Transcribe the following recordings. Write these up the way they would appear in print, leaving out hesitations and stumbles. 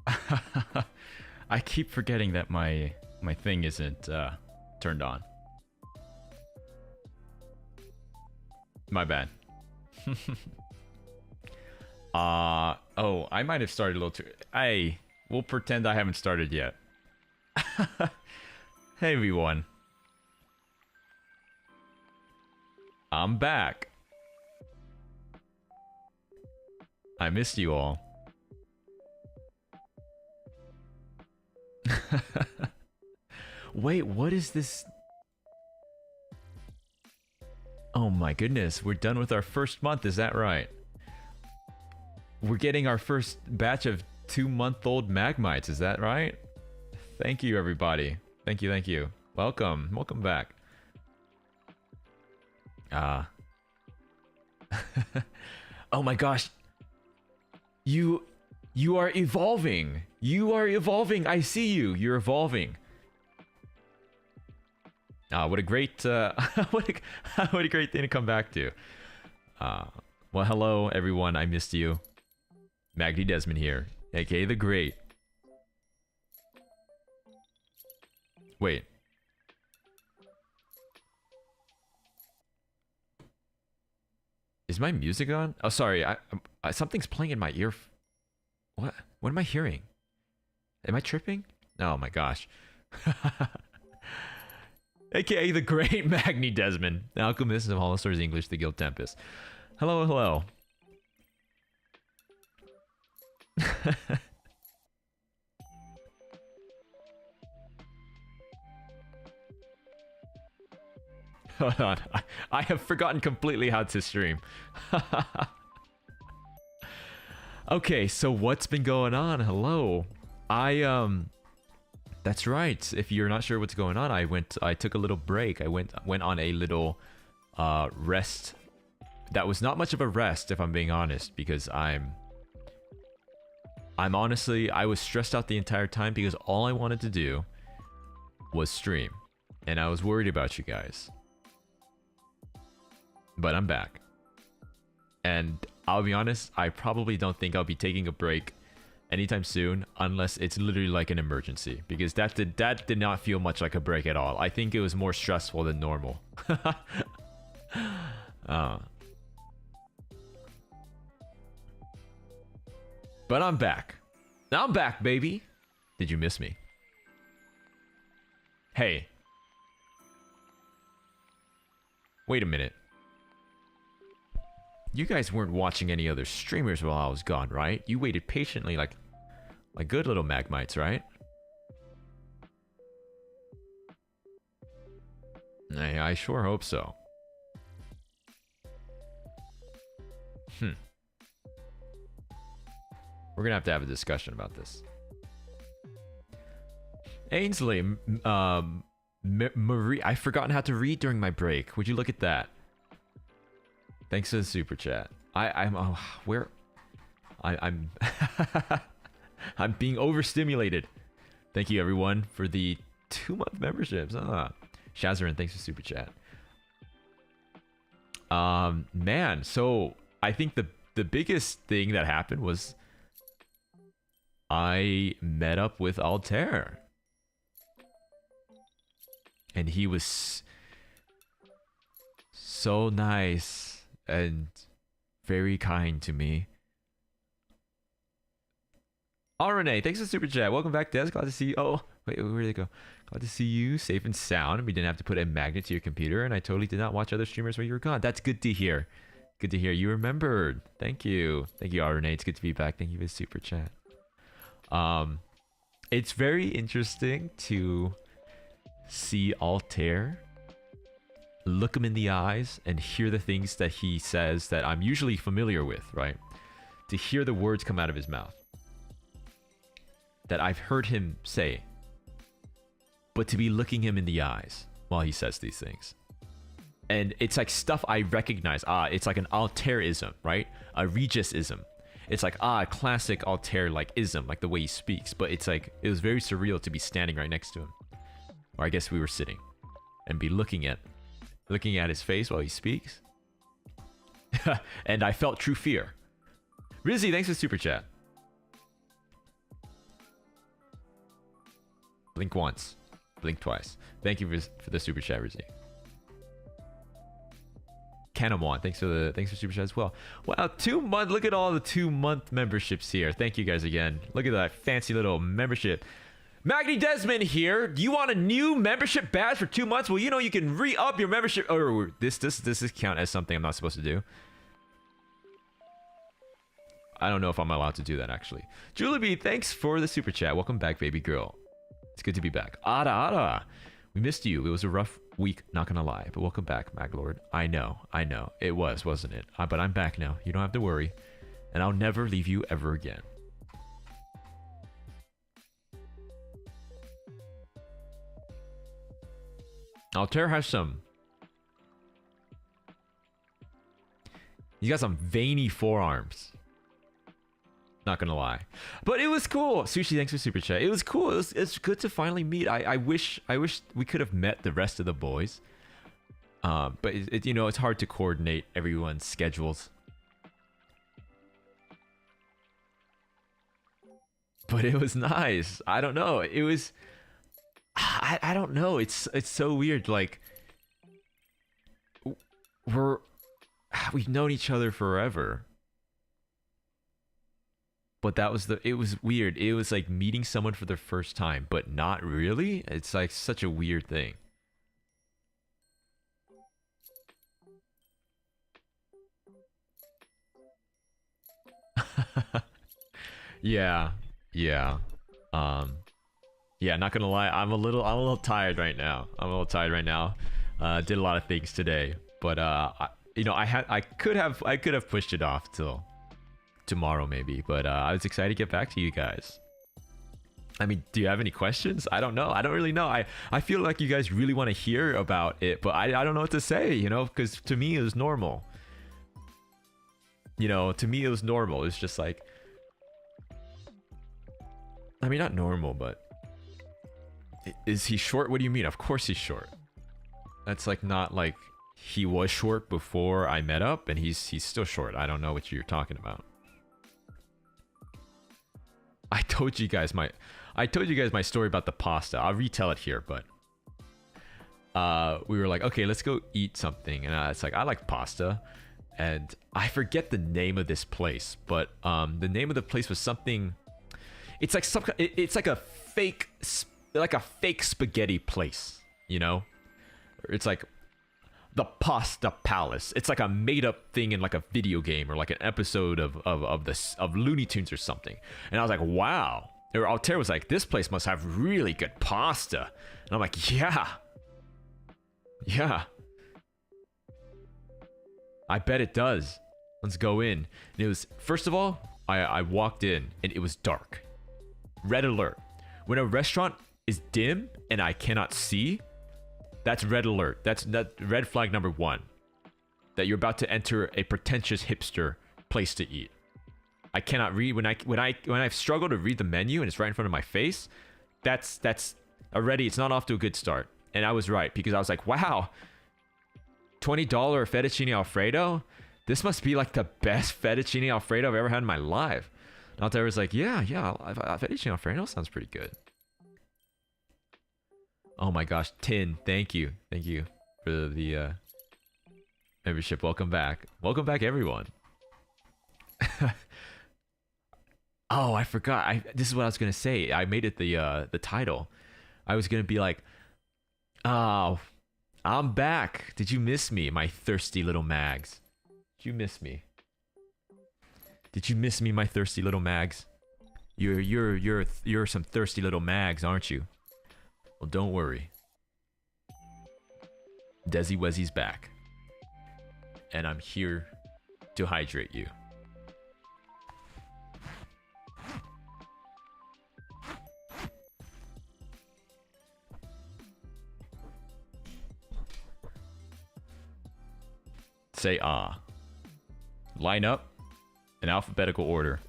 I keep forgetting that my thing isn't turned on. My bad. Oh, I might have started a little too. We'll pretend I haven't started yet. Hey everyone. I'm back. I missed you all. Wait, what is this? Oh my goodness, we're done with our first month, is that right? We're getting our first batch of 2-month-old Magmites, is that right? Thank you, everybody. Thank you, thank you. Welcome, welcome back. Oh my gosh. You are evolving. You are evolving. I see you. You're evolving. What a great what a great thing to come back to. Well, hello everyone. I missed you. Magni Dezmond here, aka the Great. Wait. Is my music on? Oh, sorry. Something's playing in my ear. What? What am I hearing? Am I tripping? Oh my gosh. AKA the Great Magni Dezmond, the alchemist of HOLOSTARS English, the Guild-TEMPUS. Hello, hello. Hold on. I have forgotten completely how to stream. Okay, so what's been going on? Hello. That's right. If you're not sure what's going on, I took a little break. I went on a little rest. That was not much of a rest, if I'm being honest, because I'm honestly, I was stressed out the entire time because all I wanted to do was stream. And I was worried about you guys. But I'm back. And I'll be honest, I probably don't think I'll be taking a break anytime soon unless it's literally like an emergency, because that did not feel much like a break at all. I think it was more stressful than normal. But I'm back. I'm back, baby. Did you miss me? Hey. Wait a minute. You guys weren't watching any other streamers while I was gone, right? You waited patiently like good little Magmites, right? I sure hope so. We're gonna have a discussion about this. Ainsley, Marie, I've forgotten how to read during my break. Would you look at that? Thanks for the super chat. I'm I'm being overstimulated. Thank you everyone for the 2-month memberships. Shazarin, thanks for super chat. Man, so I think the biggest thing that happened was I met up with Altair. And he was so nice and very kind to me. Oh, Renee, thanks for the super chat. Welcome back, Des. Glad to see you. Oh, wait, where did it go? Glad to see you safe and sound. We didn't have to put a magnet to your computer, and I totally did not watch other streamers while you were gone. That's good to hear. Good to hear. You remembered. Thank you. Thank you, Renee. It's good to be back. Thank you for the super chat. It's very interesting to see Altair, look him in the eyes, and hear the things that he says that I'm usually familiar with, right? To hear the words come out of his mouth that I've heard him say, but to be looking him in the eyes while he says these things. And it's like stuff I recognize. It's like an Altairism, right? A Regisism. It's like, classic Altair like ism, like the way he speaks. But it's like, it was very surreal to be standing right next to him. Or I guess we were sitting. And be looking at his face while he speaks. And I felt true fear. Rizzy, thanks for super chat. Blink once. Blink twice. Thank you for the super chat, Rizzy. Canamon, thanks for super chat as well. Wow, 2 month. Look at all the 2-month memberships here. Thank you guys again. Look at that fancy little membership. Magni Dezmond here. Do you want a new membership badge for 2 months? Well, you know you can re-up your membership. Oh, this count as something I'm not supposed to do. I don't know if I'm allowed to do that actually. Julie B, thanks for the super chat. Welcome back, baby girl. It's good to be back. Ada. We missed you. It was a rough week, not gonna lie. But welcome back, Maglord. I know. It was, wasn't it? But I'm back now. You don't have to worry. And I'll never leave you ever again. Altair has some. You got some veiny forearms. Not gonna lie, but it was cool. Sushi, thanks for super chat. It was cool. It's good to finally meet. I wish we could have met the rest of the boys. But you know, it's hard to coordinate everyone's schedules. But it was nice. I don't know. It was. I don't know. It's so weird. Like we've known each other forever. But it was weird. It was like meeting someone for the first time, but not really. It's like such a weird thing. Yeah. Yeah, not gonna lie, I'm a little tired right now. Did a lot of things today, but I could have pushed it off till tomorrow maybe, but I was excited to get back to you guys. I mean, do you have any questions? I don't know. I don't really know. I feel like you guys really want to hear about it, but I don't know what to say, you know, because to me it was normal. You know, to me it was normal. It's just like, I mean, not normal, but is he short? What do you mean? Of course he's short. That's like not like he was short before I met up, and he's still short. I don't know what you're talking about. I told you guys my story about the pasta. I'll retell it here, but we were like, okay, let's go eat something, and it's like, I like pasta, and I forget the name of this place, but the name of the place was something. It's like a fake spaghetti place, you know? It's like the Pasta Palace. It's like a made-up thing in like a video game or like an episode of Looney Tunes or something. And I was like, wow. Or Altair was like, this place must have really good pasta. And I'm like, yeah. I bet it does. Let's go in. And it was, first of all, I walked in and it was dark. Red alert. When a restaurant is dim and I cannot see, that's red alert. That's red flag number 1. That you're about to enter a pretentious hipster place to eat. I cannot read when I struggle to read the menu and it's right in front of my face. That's already, it's not off to a good start. And I was right, because I was like, wow, $20 fettuccine alfredo. This must be like the best fettuccine alfredo I've ever had in my life. And out there was like, yeah, fettuccine alfredo sounds pretty good. Oh my gosh, Tin, thank you for the membership. Welcome back, everyone. Oh, I forgot. This is what I was gonna say. I made it the title. I was gonna be like, oh, I'm back. Did you miss me, my thirsty little mags? Did you miss me? Did you miss me, my thirsty little mags? You're some thirsty little mags, aren't you? Well, don't worry. Desi Wezzy's back. And I'm here to hydrate you. Say ah. Line up in alphabetical order.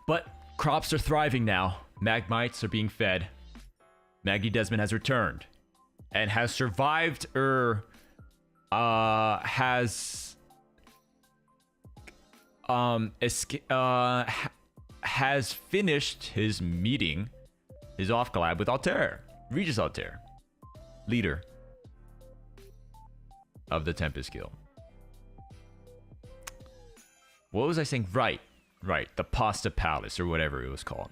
But crops are thriving now. Magmites are being fed. Magni Dezmond has returned and has survived, has has finished his meeting, his off collab with Altair, Regis Altair, leader of the Tempest Guild. What was I saying? Right, the Pasta Palace or whatever it was called.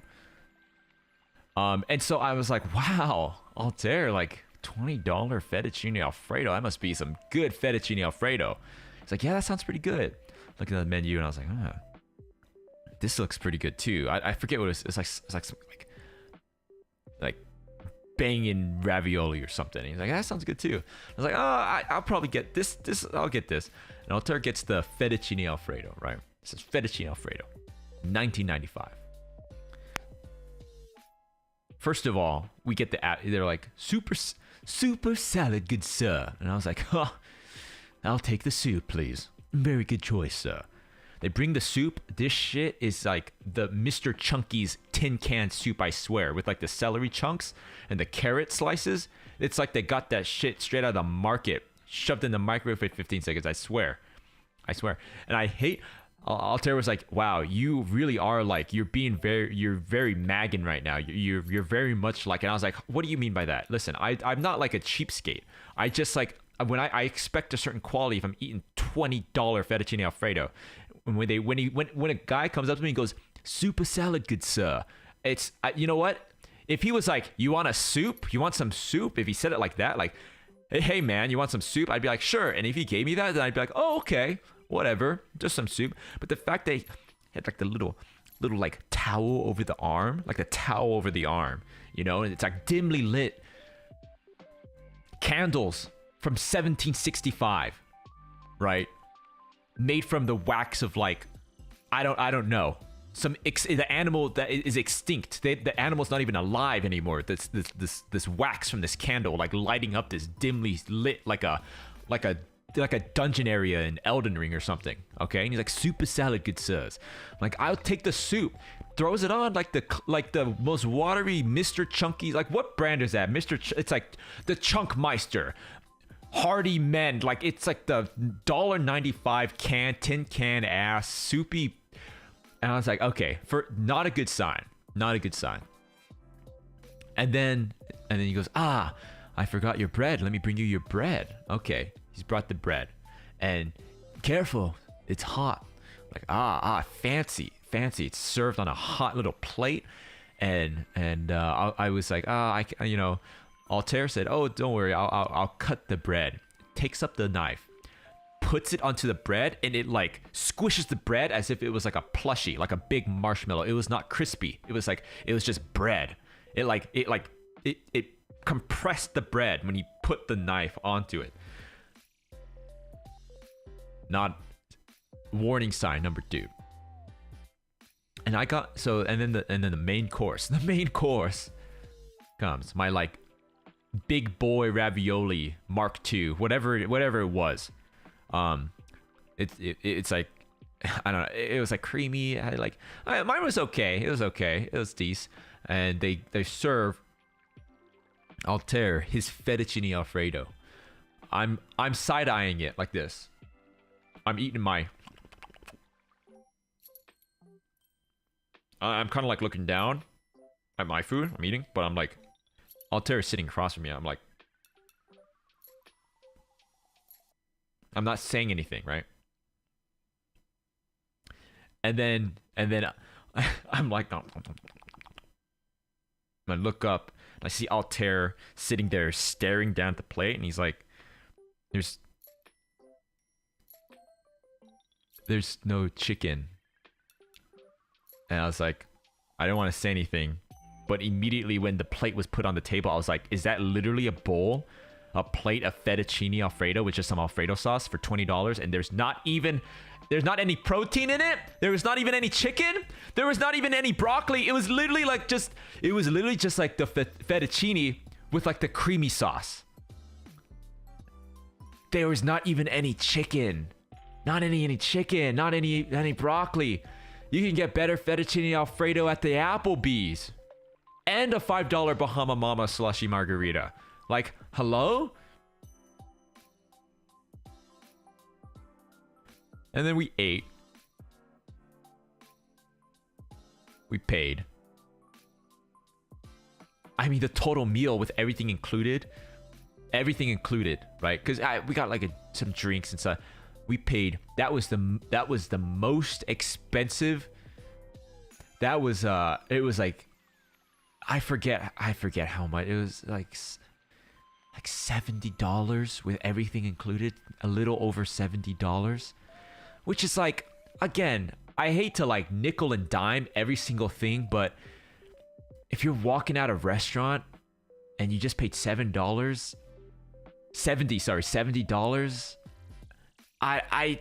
And so I was like, wow, Altair, like $20 fettuccine alfredo. That must be some good fettuccine alfredo. It's like, yeah, that sounds pretty good. Looking at the menu, and I was like, this looks pretty good too. I forget what it was. It's like banging ravioli or something. And he's like, that sounds good too. I was like, I'll probably get this. I'll get this. And Altair gets the fettuccine alfredo, right? It says fettuccine alfredo, $19.95. First of all, we get they're like, super salad, good sir. And I was like, I'll take the soup, please. Very good choice, sir. They bring the soup. This shit is like the Mr. Chunky's tin can soup, I swear, with like the celery chunks and the carrot slices. It's like they got that shit straight out of the market, shoved in the microwave for 15 seconds, I swear. And I hate... Altair was like, wow, you really are like, you're very Magan right now. You're very much like, and I was like, what do you mean by that? Listen, I'm not like a cheapskate. I just like, when I expect a certain quality if I'm eating $20 fettuccine alfredo. When a guy comes up to me and goes, super salad, good sir. It's, you know what? If he was like, you want a soup? You want some soup? If he said it like that, like, hey man, you want some soup? I'd be like, sure. And if he gave me that, then I'd be like, oh, okay. Whatever, just some soup. But the fact they had like the little like towel over the arm, you know, and it's like dimly lit candles from 1765, right? Made from the wax of like, I don't know, the animal that is extinct. The animal's not even alive anymore. This wax from this candle like lighting up this dimly lit like a dungeon area in Elden Ring or something, okay? And he's like, super salad, good sirs. Like, I'll take the soup. Throws it on like the most watery Mr. Chunky. Like, what brand is that? It's like the Chunkmeister. Hardy Men. Like, it's like the $1.95 tin can ass soupy. And I was like, okay, not a good sign. And then he goes, I forgot your bread. Let me bring you your bread. Okay. He's brought the bread, and careful, it's hot. Like fancy. It's served on a hot little plate, and I was like, Altair said, oh, don't worry, I'll cut the bread. Takes up the knife, puts it onto the bread, and it like squishes the bread as if it was like a plushie, like a big marshmallow. It was not crispy. It was just bread. It compressed the bread when he put the knife onto it. Not warning sign number 2. And I got and then the main course. The main course comes. My like big boy ravioli Mark II, whatever it was. It's like, I don't know. It was like creamy. Mine was okay. It was decent. And they serve Altair his fettuccine alfredo. I'm side eyeing it like this. I'm eating my... I'm kind of like looking down at my food I'm eating, but I'm like... Altair is sitting across from me. I'm like... I'm not saying anything, right? And then I'm like... I look up, and I see Altair sitting there staring down at the plate, and he's like... There's no chicken. And I was like, I don't want to say anything. But immediately when the plate was put on the table, I was like, is that literally a bowl? A plate of fettuccine alfredo with just some alfredo sauce for $20? And there's not any protein in it. There was not even any chicken. There was not even any broccoli. It was literally just like the fettuccine with like the creamy sauce. There was not even any chicken. Not any chicken, not any broccoli. You can get better fettuccine alfredo at the Applebee's. And a $5 Bahama Mama slushy margarita. Like, hello? And then we ate. paid, I mean, the total meal with everything included, right? Because we got like some drinks and stuff. We paid. That was the most expensive. That was it was like, I forget how much. It was like $70 with everything included, a little over $70, which is like, again, I hate to like nickel and dime every single thing, but if you're walking out of a restaurant and you just paid $70, I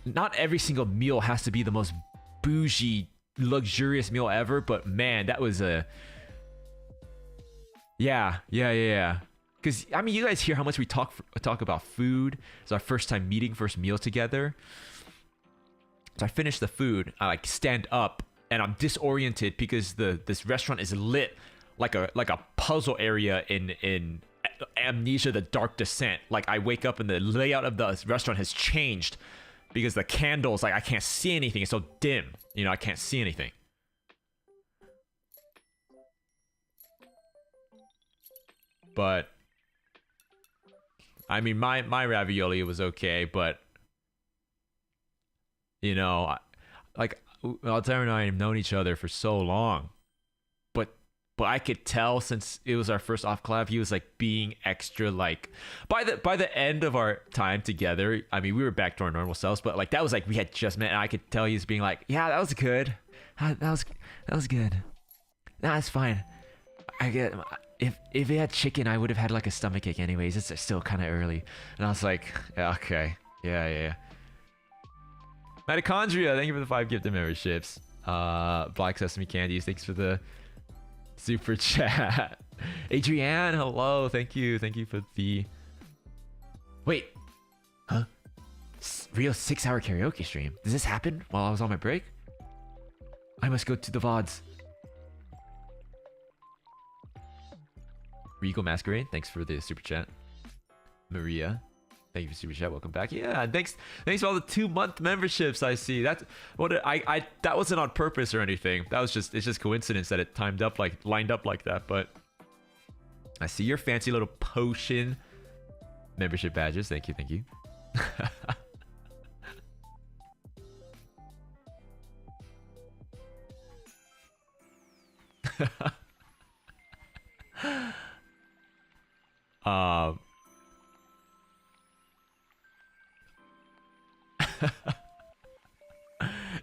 not every single meal has to be the most bougie, luxurious meal ever, but man, that was a yeah. Because I mean, you guys hear how much we talk about food. It's our first time meeting, first meal together. So I finish the food, I like stand up, and I'm disoriented because this restaurant is lit like a puzzle area in Amnesia: The Dark Descent. Like, I wake up and the layout of the restaurant has changed because the candles, like, I can't see anything. It's so dim, you know, I can't see anything. But I mean, my ravioli was okay, but you know, like, Altair and I have known each other for so long, but I could tell, since it was our first off collab, he was like being extra, like, by the end of our time together, I mean, we were back to our normal selves, but like, that was like, we had just met, and I could tell he was being like, yeah, that was good, that was good, nah, it's fine. I get, if it had chicken, I would have had like a stomach ache anyways. It's still kind of early. And I was like, yeah, okay, yeah. Mitochondria, thank you for the 5 gifted memberships. Black Sesame Candies, thanks for the super chat. Adrienne, hello, thank you for the... Wait, huh? Real 6-hour karaoke stream. Does this happen while I was on my break? I must go to the VODs. Regal Masquerade, thanks for the super chat. Maria, thank you for super chat. Welcome back. Yeah, thanks for all the 2-month memberships. I see. That's what I that wasn't on purpose or anything. That was it's just coincidence that it lined up like that. But I see your fancy little potion membership badges. Thank you.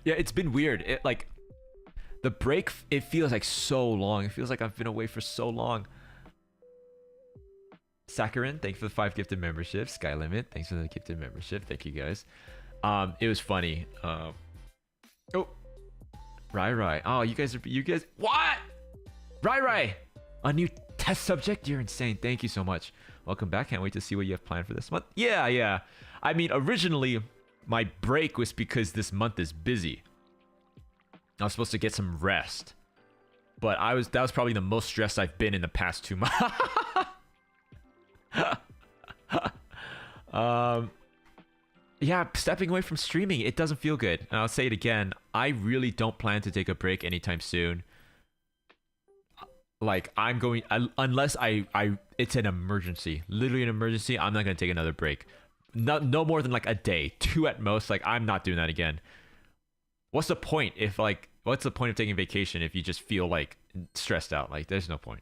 Yeah, it's been weird. It, like, the break, it feels like so long. It feels like I've been away for so long. Sakarin, thanks for the 5 gifted memberships. Sky Limit, thanks for the gifted membership. Thank you guys. It was funny. Oh, Rai. Oh, you guys what? Rai, a new test subject? You're insane. Thank you so much. Welcome back. Can't wait to see what you have planned for this month. Yeah. I mean, originally my break was because this month is busy. I was supposed to get some rest, but that was probably the most stressed I've been in the past 2 months. Yeah, stepping away from streaming, it doesn't feel good. And I'll say it again, I really don't plan to take a break anytime soon. Like, I'm going, unless it's an emergency, literally an emergency, I'm not going to take another break. No more than like a day, 2 at most. Like, I'm not doing that again. What's the point what's the point of taking vacation if you just feel like stressed out? Like, there's no point.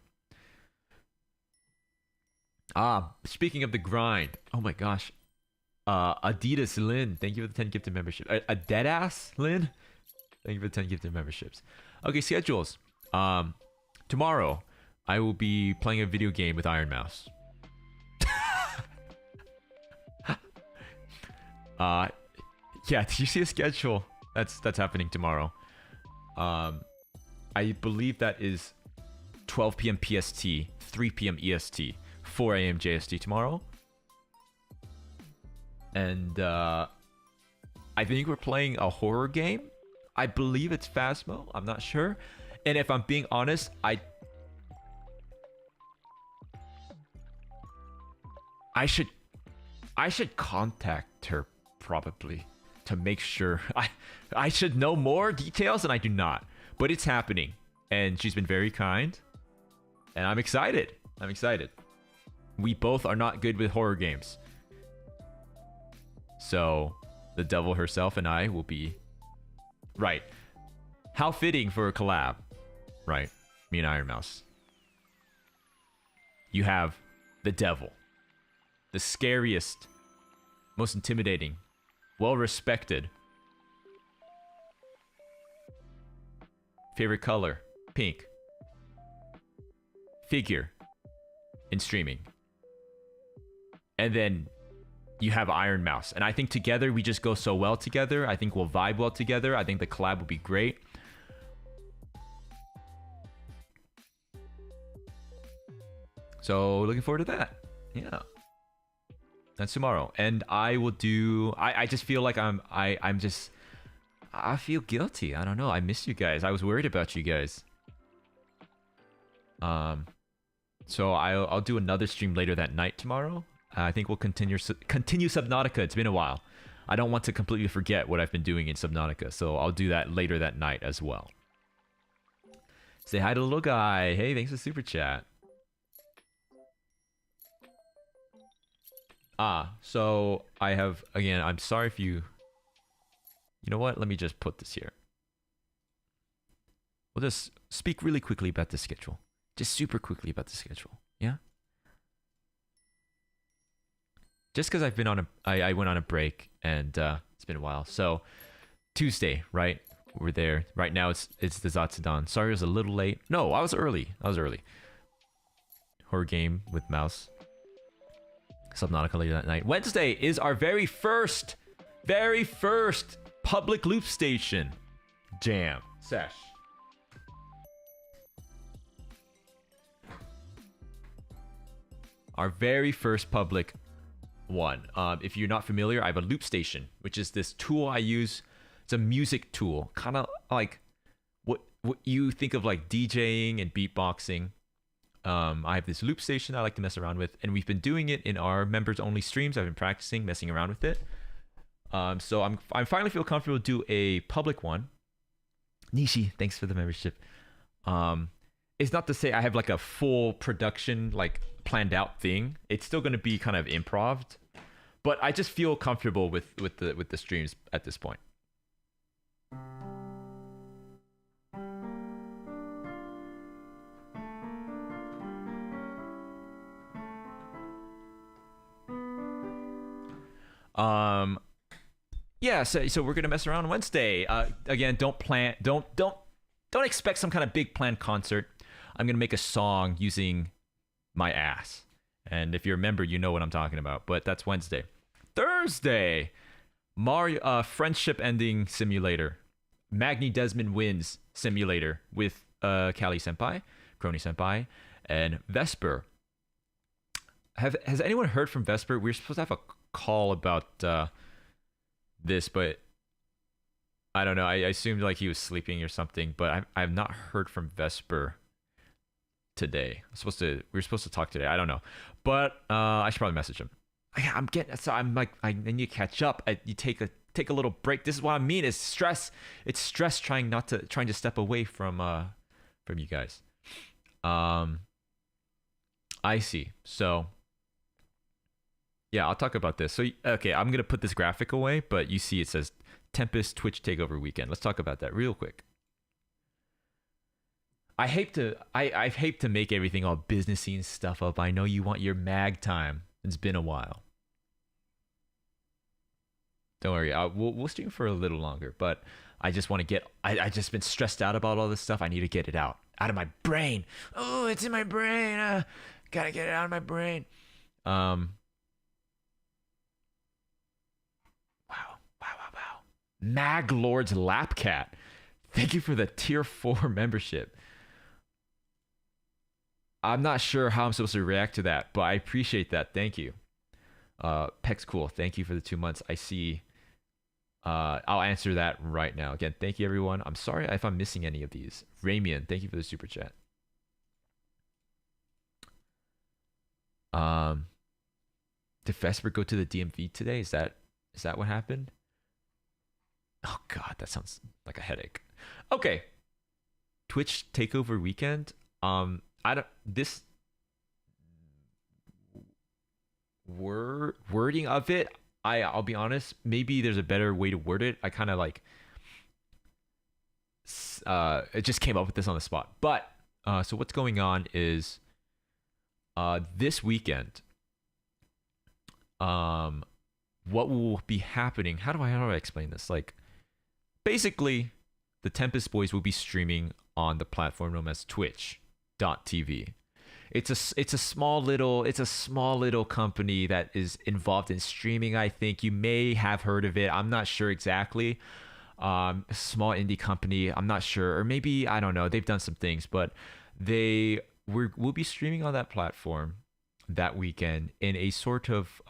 Speaking of the grind, oh my gosh. Adidas Lynn, thank you for the 10 gifted membership. A deadass Lynn, thank you for the 10 gifted memberships. Okay, schedules. Tomorrow, I will be playing a video game with Iron Mouse. Yeah, did you see a schedule? That's happening tomorrow. I believe that is 12 p.m. PST, 3 p.m. EST, 4 a.m. JST tomorrow. And I think we're playing a horror game. I believe it's Phasmo. I'm not sure. And if I'm being honest, I should contact her probably to make sure. I should know more details, and I do not. But it's happening, and she's been very kind, and I'm excited. I'm excited. We both are not good with horror games, so the devil herself and I will be right. How fitting for a collab, right? Me and Iron Mouse. You have the devil, the scariest, most intimidating, well-respected. Favorite color, pink. Figure in streaming. And then you have Iron Mouse. And I think together we just go so well together. I think we'll vibe well together. I think the collab will be great. So looking forward to that. Yeah. That's tomorrow. And I will do... I just feel like I'm just... I feel guilty. I don't know. I miss you guys. I was worried about you guys. So I'll do another stream later that night tomorrow. I think we'll continue Subnautica. It's been a while. I don't want to completely forget what I've been doing in Subnautica, so I'll do that later that night as well. Say hi to the little guy. Hey, thanks for the super chat. So I have, again, I'm sorry if you... You know what? Let me just put this here. We'll just speak really quickly about the schedule. Just super quickly about the schedule. Yeah? Just because I've been on I went on a break, and it's been a while. So Tuesday, right? We're there. Right now it's the Zatsudan. Sorry I was a little late. No, I was early. Horror game with Mouse. Subnautica later that night. Wednesday is our very first public loop station jam sesh. Our very first public one. If you're not familiar, I have a loop station, which is this tool I use. It's a music tool, kind of like what you think of like DJing and beatboxing. I have this loop station I like to mess around with, and we've been doing it in our members only streams. I've been practicing messing around with it. So I finally feel comfortable to do a public one. Nishi, thanks for the membership. It's not to say I have like a full production like planned out thing. It's still going to be kind of improv, but I just feel comfortable with the streams at this point. Yeah, so we're gonna mess around on Wednesday. Again, don't expect some kind of big planned concert. I'm gonna make a song using my ass, and if you remember, you know what I'm talking about. But that's Wednesday. Thursday, Mario friendship ending simulator, Magni Dezmond wins simulator with Callie Senpai, Crony Senpai, and Vesper. Has anyone heard from Vesper? We're supposed to have a call about this, but I don't know. I assumed like he was sleeping or something, but I have not heard from Vesper today. We were supposed to talk today. I don't know, but I should probably message him. I'm like I need to catch up. You take a little break. This is what I mean. It's stress. It's stress trying to step away from you guys. I see. So yeah, I'll talk about this. So, okay, I'm going to put this graphic away, but you see it says Tempest Twitch Takeover Weekend. Let's talk about that real quick. I hate to make everything all businessy and stuff up. I know you want your mag time. It's been a while. Don't worry, we'll stream for a little longer, but I just want to get... I just been stressed out about all this stuff. I need to get it out of my brain. Oh, it's in my brain. Gotta get it out of my brain. Wow. Maglord's Lapcat. Thank you for the tier 4 membership. I'm not sure how I'm supposed to react to that, but I appreciate that. Thank you. Peck's cool. Thank you for the 2 months. I see. I'll answer that right now. Again, thank you, everyone. I'm sorry if I'm missing any of these. Ramian, thank you for the super chat. Did Vesper go to the DMV today? Is that what happened? Oh god, that sounds like a headache. Okay. Twitch takeover weekend. I don't this wording of it, I'll be honest, maybe there's a better way to word it. I kind of like it just came up with this on the spot. But so what's going on is this weekend, what will be happening? How do I explain this? Like, basically, the Tempest Boys will be streaming on the platform known as Twitch.tv. It's a small little company that is involved in streaming. I think you may have heard of it. I'm not sure exactly. A small indie company. I'm not sure, or maybe I don't know. They've done some things, but we'll be streaming on that platform that weekend in a sort of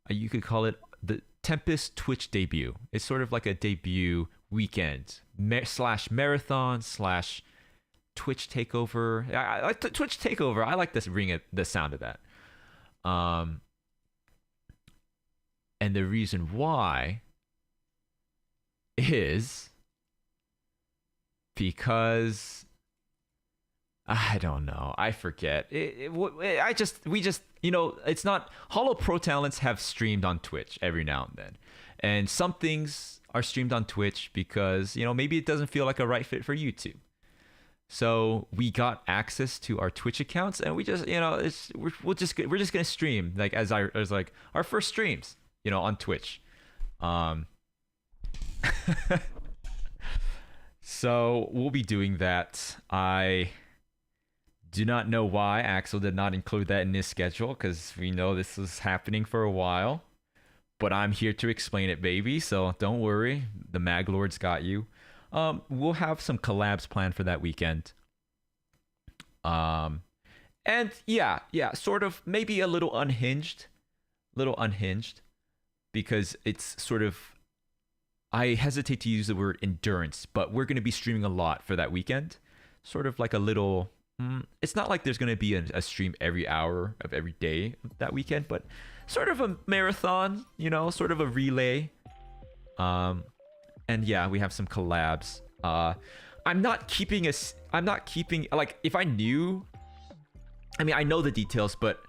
you could call it the Tempest Twitch debut. It's sort of like a debut weekend slash marathon slash Twitch takeover. I like Twitch takeover. I like the sound of that. And the reason why is because I don't know. I forget. We just, it's not. Hollow Pro Talents have streamed on Twitch every now and then. And some things are streamed on Twitch because, maybe it doesn't feel like a right fit for YouTube. So we got access to our Twitch accounts, and we just, we're just gonna stream like as our first streams, on Twitch. So we'll be doing that. I do not know why Axel did not include that in his schedule, because we know this was happening for a while. But I'm here to explain it, baby. So don't worry, the Mag Lords got you. We'll have some collabs planned for that weekend. And yeah, sort of maybe a little unhinged, because it's sort of, I hesitate to use the word endurance, but we're going to be streaming a lot for that weekend. Sort of like a little, it's not like there's going to be a stream every hour of every day that weekend, but sort of a marathon, sort of a relay. And yeah, we have some collabs. I'm not keeping, like, if I knew, I know the details, but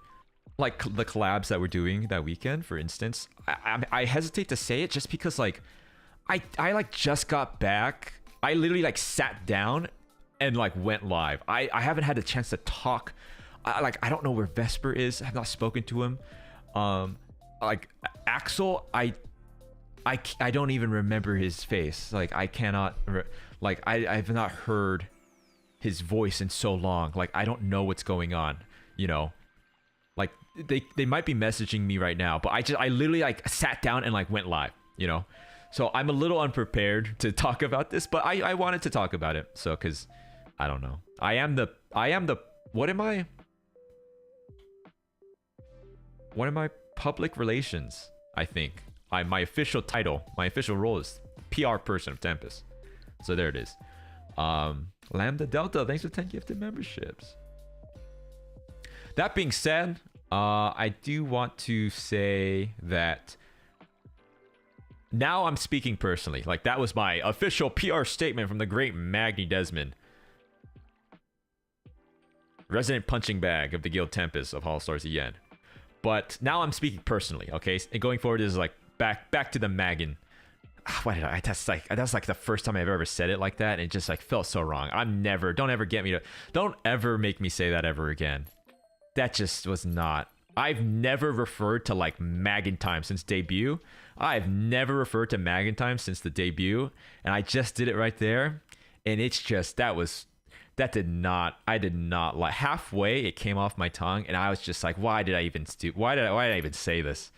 like the collabs that we're doing that weekend, for instance, I hesitate to say it just because, like, I like just got back. I literally like sat down and like went live. I haven't had a chance to talk. I don't know where Vesper is. I have not spoken to him. Like Axel, I don't even remember his face. Like I cannot, I've not heard his voice in so long. Like I don't know what's going on, like they might be messaging me right now, but I literally like sat down and like went live, So I'm a little unprepared to talk about this, but I wanted to talk about it. So, cause I don't know. I am the, what am I? What am I? Public relations, I think. My official title, my official role is PR person of Tempest. So there it is. Lambda Delta, thanks for 10 gifted memberships. That being said, I do want to say that now I'm speaking personally. Like that was my official PR statement from the great Magni Dezmond, resident punching bag of the Guild Tempest of HOLOSTARS-EN. But now I'm speaking personally, okay? And going forward is like back to the Maggin. Why did I? That's like the first time I've ever said it like that, and it just like felt so wrong. Don't ever make me say that ever again. That just was not. I've never referred to like Maggin time since debut. I've never referred to Maggin time since the debut, and I just did it right there. And it's just I did not like halfway it came off my tongue, and I was just like, why did I even say this?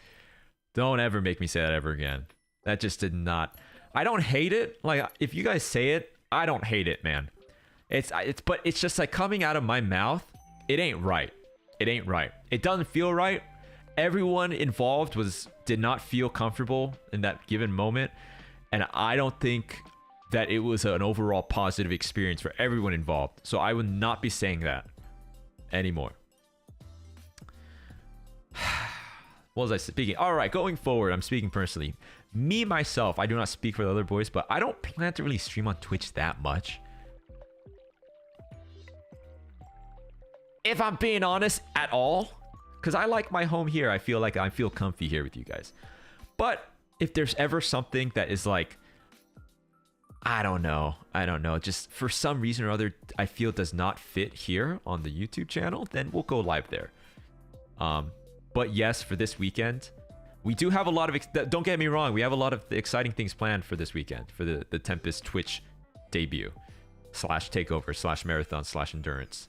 Don't ever make me say that ever again. That just did not. I don't hate it. Like if you guys say it, I don't hate it, man. But it's just like coming out of my mouth. It ain't right. It doesn't feel right. Everyone involved did not feel comfortable in that given moment, and I don't think that it was an overall positive experience for everyone involved. So I would not be saying that anymore. what was I speaking? All right, going forward, I'm speaking personally. Me, myself, I do not speak for the other boys, but I don't plan to really stream on Twitch that much. If I'm being honest, at all. Because I like my home here. I feel like I feel comfy here with you guys. But if there's ever something that is like, I don't know, just for some reason or other, I feel does not fit here on the YouTube channel, then we'll go live there. But yes, for this weekend, we do have a lot of, don't get me wrong, we have a lot of exciting things planned for this weekend, for the Tempest Twitch debut, slash takeover, slash marathon, slash endurance.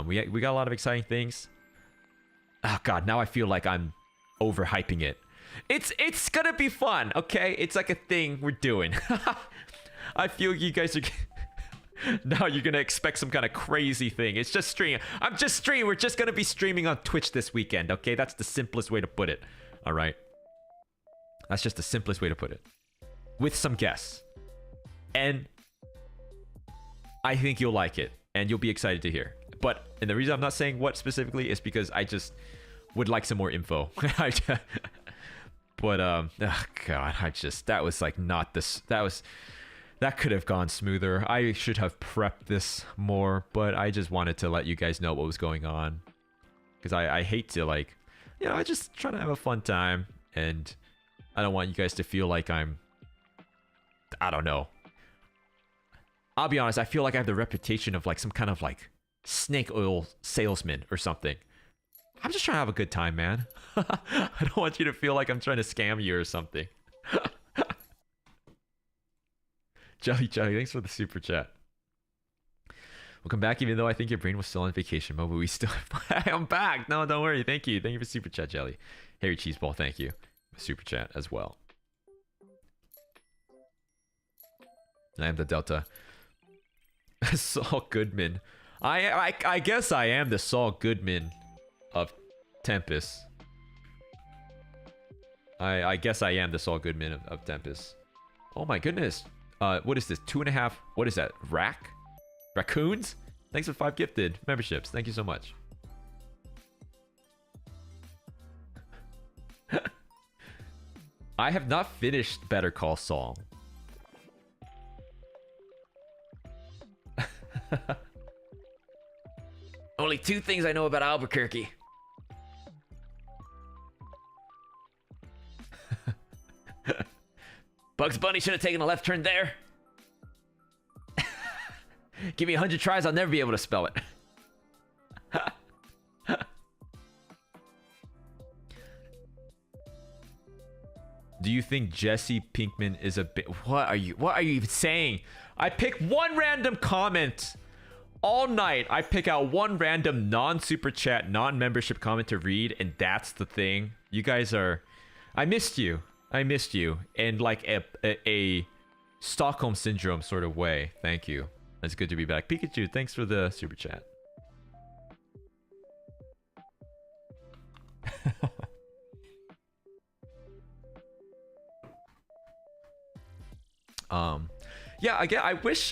We got a lot of exciting things. Oh God, now I feel like I'm overhyping it. It's gonna be fun, okay? It's like a thing we're doing. I feel you guys are... Now you're gonna expect some kind of crazy thing. It's just stream. I'm just streaming. We're just gonna be streaming on Twitch this weekend, okay? That's the simplest way to put it. All right? That's just the simplest way to put it. With some guests. And I think you'll like it. And you'll be excited to hear. And the reason I'm not saying what specifically is because I just would like some more info. But oh God, that was like not this. That could have gone smoother. I should have prepped this more, but I just wanted to let you guys know what was going on. Because I hate to, like, you know, I just trying to have a fun time. And I don't want you guys to feel like I don't know. I'll be honest, I feel like I have the reputation of like some kind of like snake oil salesman or something. I'm just trying to have a good time, man. I don't want you to feel like I'm trying to scam you or something. Jelly, thanks for the super chat. We'll come back even though I think your brain was still on vacation mode, but we still... I'm back! No, don't worry. Thank you. Thank you for super chat, Jelly. Harry Cheeseball, thank you. Super chat as well. I am the Delta. Saul Goodman. I guess I am the Saul Goodman of Tempest. I guess I am the Saul Goodman of Tempest. Oh my goodness. What is this? 2.5. What is that? Raccoons? Thanks for 5 gifted memberships. Thank you so much. I have not finished Better Call Saul. Only 2 things I know about Albuquerque. Bugs Bunny should have taken a left turn there. Give me 100 tries, I'll never be able to spell it. Do you think Jesse Pinkman is a bit... What are you even saying? I pick one random comment all night. I pick out one random non-super chat, non-membership comment to read, and that's the thing. You guys are... I missed you. In like a Stockholm Syndrome sort of way. Thank you. It's good to be back. Pikachu, thanks for the super chat. Yeah, I wish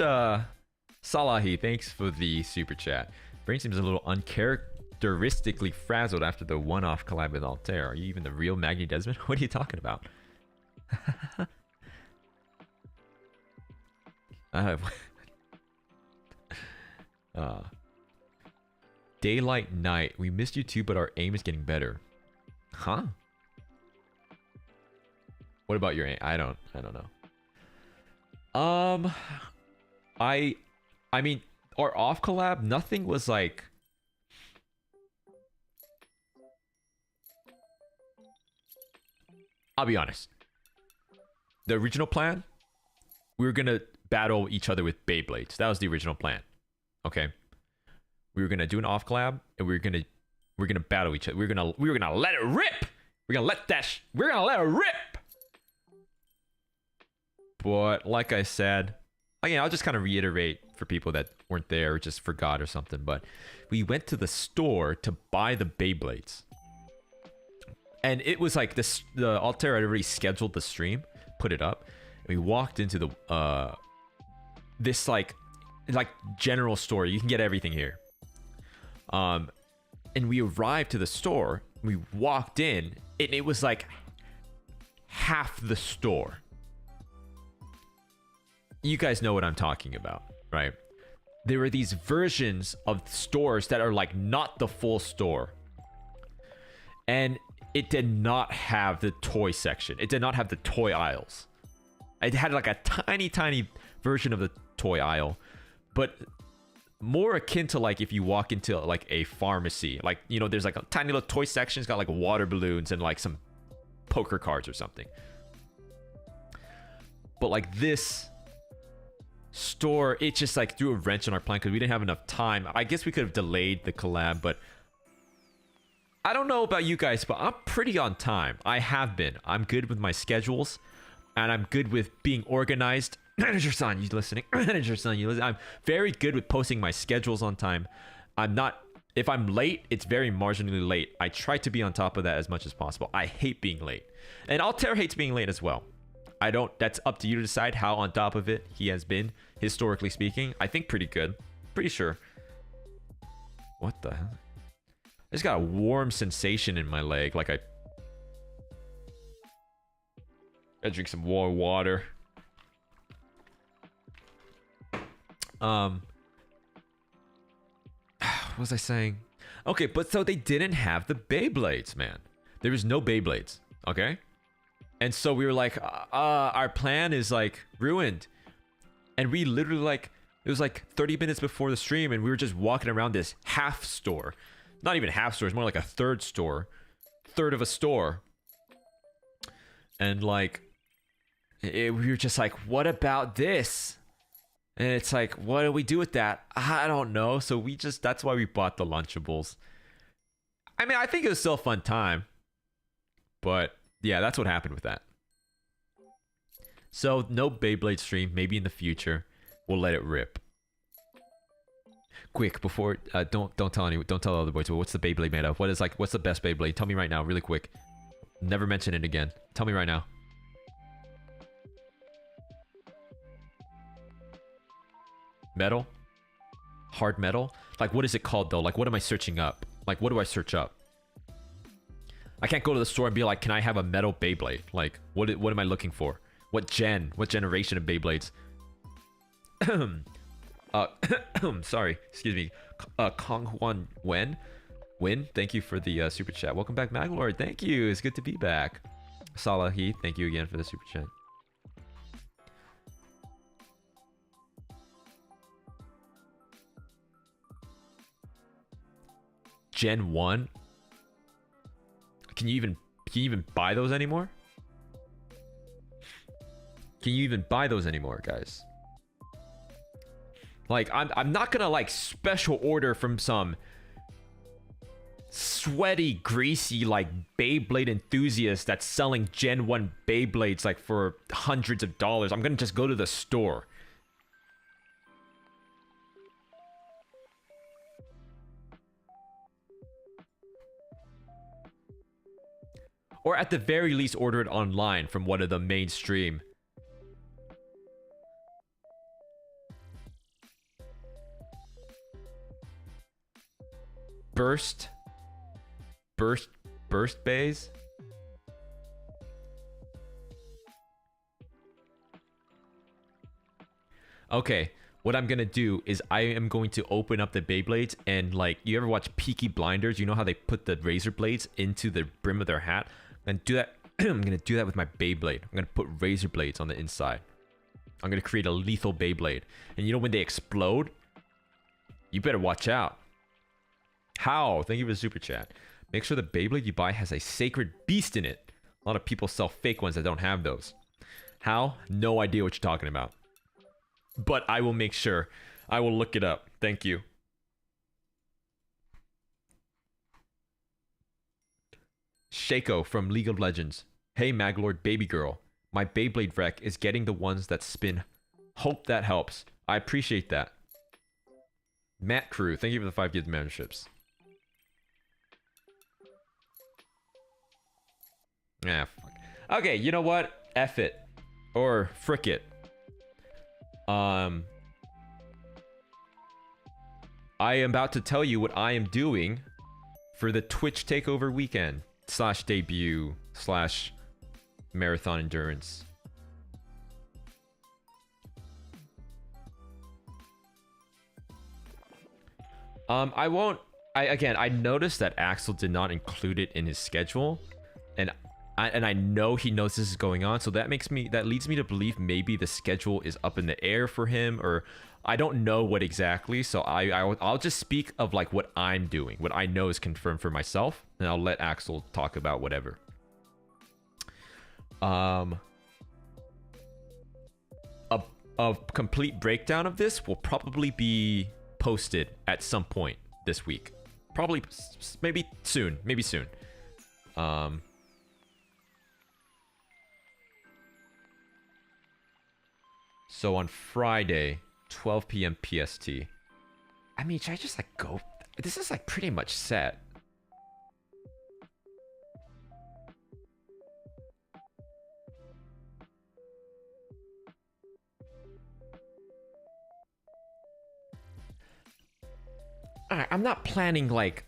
Salahi, thanks for the super chat. Brain seems a little uncharacteristically frazzled after the one-off collab with Altair. Are you even the real Magni Dezmond? What are you talking about? Daylight night. We missed you too, but our aim is getting better. Huh? What about your aim? I don't know. I mean, our off collab, nothing was like... I'll be honest. The original plan, we were gonna battle each other with Beyblades. That was the original plan. Okay. We were gonna do an off collab, and we were gonna battle each other. We were gonna let it rip. We're gonna let it rip. But like I said, again, I'll just kind of reiterate for people that weren't there or just forgot or something. But we went to the store to buy the Beyblades, and it was like this. The Altair had already scheduled the stream, put it up, and we walked into the this like general store. You can get everything here. And we arrived to the store. We walked in, and it was like half the store. You guys know what I'm talking about, right? There were these versions of stores that are like not the full store. And it did not have the toy section. It did not have the toy aisles. It had like a tiny, tiny version of the toy aisle. But more akin to like if you walk into like a pharmacy. Like, you know, there's like a tiny little toy section. It's got like water balloons and like some poker cards or something. But like this store, it just like threw a wrench on our plan because we didn't have enough time. I guess we could have delayed the collab, but I don't know about you guys, but I'm pretty on time. I have been. I'm good with my schedules, and I'm good with being organized. Manager-san, you listening? Manager-san, you listening? I'm very good with posting my schedules on time. I'm not. If I'm late, it's very marginally late. I try to be on top of that as much as possible. I hate being late, and Altair hates being late as well. I don't. That's up to you to decide how on top of it he has been, historically speaking. I think pretty good. Pretty sure. What the hell? I just got a warm sensation in my leg, like I drink some warm water. What was I saying? Okay, but so they didn't have the Beyblades, man. There was no Beyblades, okay? And so we were like, our plan is like ruined. And we literally like, it was like 30 minutes before the stream and we were just walking around this half store. Not even half store, it's more like a third store. Third of a store. And like, we were just like, what about this? And it's like, what do we do with that? I don't know. So we just, that's why we bought the Lunchables. I mean, I think it was still a fun time. But yeah, that's what happened with that. So no Beyblade stream, maybe in the future. We'll let it rip. Quick, before don't tell anyone, don't tell the other boys. But what's the Beyblade made of? What's the best Beyblade? Tell me right now, really quick. Never mention it again. Tell me right now. Metal? Hard metal? Like, what is it called though? Like, what am I searching up? Like, what do I search up? I can't go to the store and be like, can I have a metal Beyblade? Like, what am I looking for? What generation of Beyblades? Sorry, excuse me. Kong Hwan Win, thank you for the super chat. Welcome back, Maglord. Thank you. It's good to be back. Salahi, thank you again for the super chat. Gen 1? Can you even buy those anymore? Can you even buy those anymore, guys? Like, I'm not gonna like special order from some sweaty, greasy like Beyblade enthusiast that's selling Gen 1 Beyblades like for hundreds of dollars. I'm gonna just go to the store. Or at the very least order it online from one of the mainstream. Burst bays. Okay, what I'm gonna do is I am going to open up the Beyblades and like, you ever watch Peaky Blinders? You know how they put the razor blades into the brim of their hat? And do that. I'm gonna do that with my Beyblade. I'm gonna put razor blades on the inside. I'm gonna create a lethal Beyblade. And you know when they explode? You better watch out. How? Thank you for the super chat. Make sure the Beyblade you buy has a sacred beast in it. A lot of people sell fake ones that don't have those. How? No idea what you're talking about. But I will make sure. I will look it up. Thank you. Shaco from League of Legends. Hey Maglord baby girl. My Beyblade wreck is getting the ones that spin. Hope that helps. I appreciate that. Matt Crew, thank you for the 5 gift memberships. Ah, fuck. Okay, you know what? F it. Or frick it. I am about to tell you what I am doing for the Twitch takeover weekend / debut / marathon endurance. I noticed that Axel did not include it in his schedule, and I know he knows this is going on, so that leads me to believe maybe the schedule is up in the air for him, or I don't know what exactly. So I'll just speak of like what I'm doing, what I know is confirmed for myself, and I'll let Axel talk about whatever. A complete breakdown of this will probably be posted at some point this week. Probably, maybe soon. So on Friday, 12 p.m. PST. I mean, should I just like go? This is like pretty much set. Alright, I'm not planning like...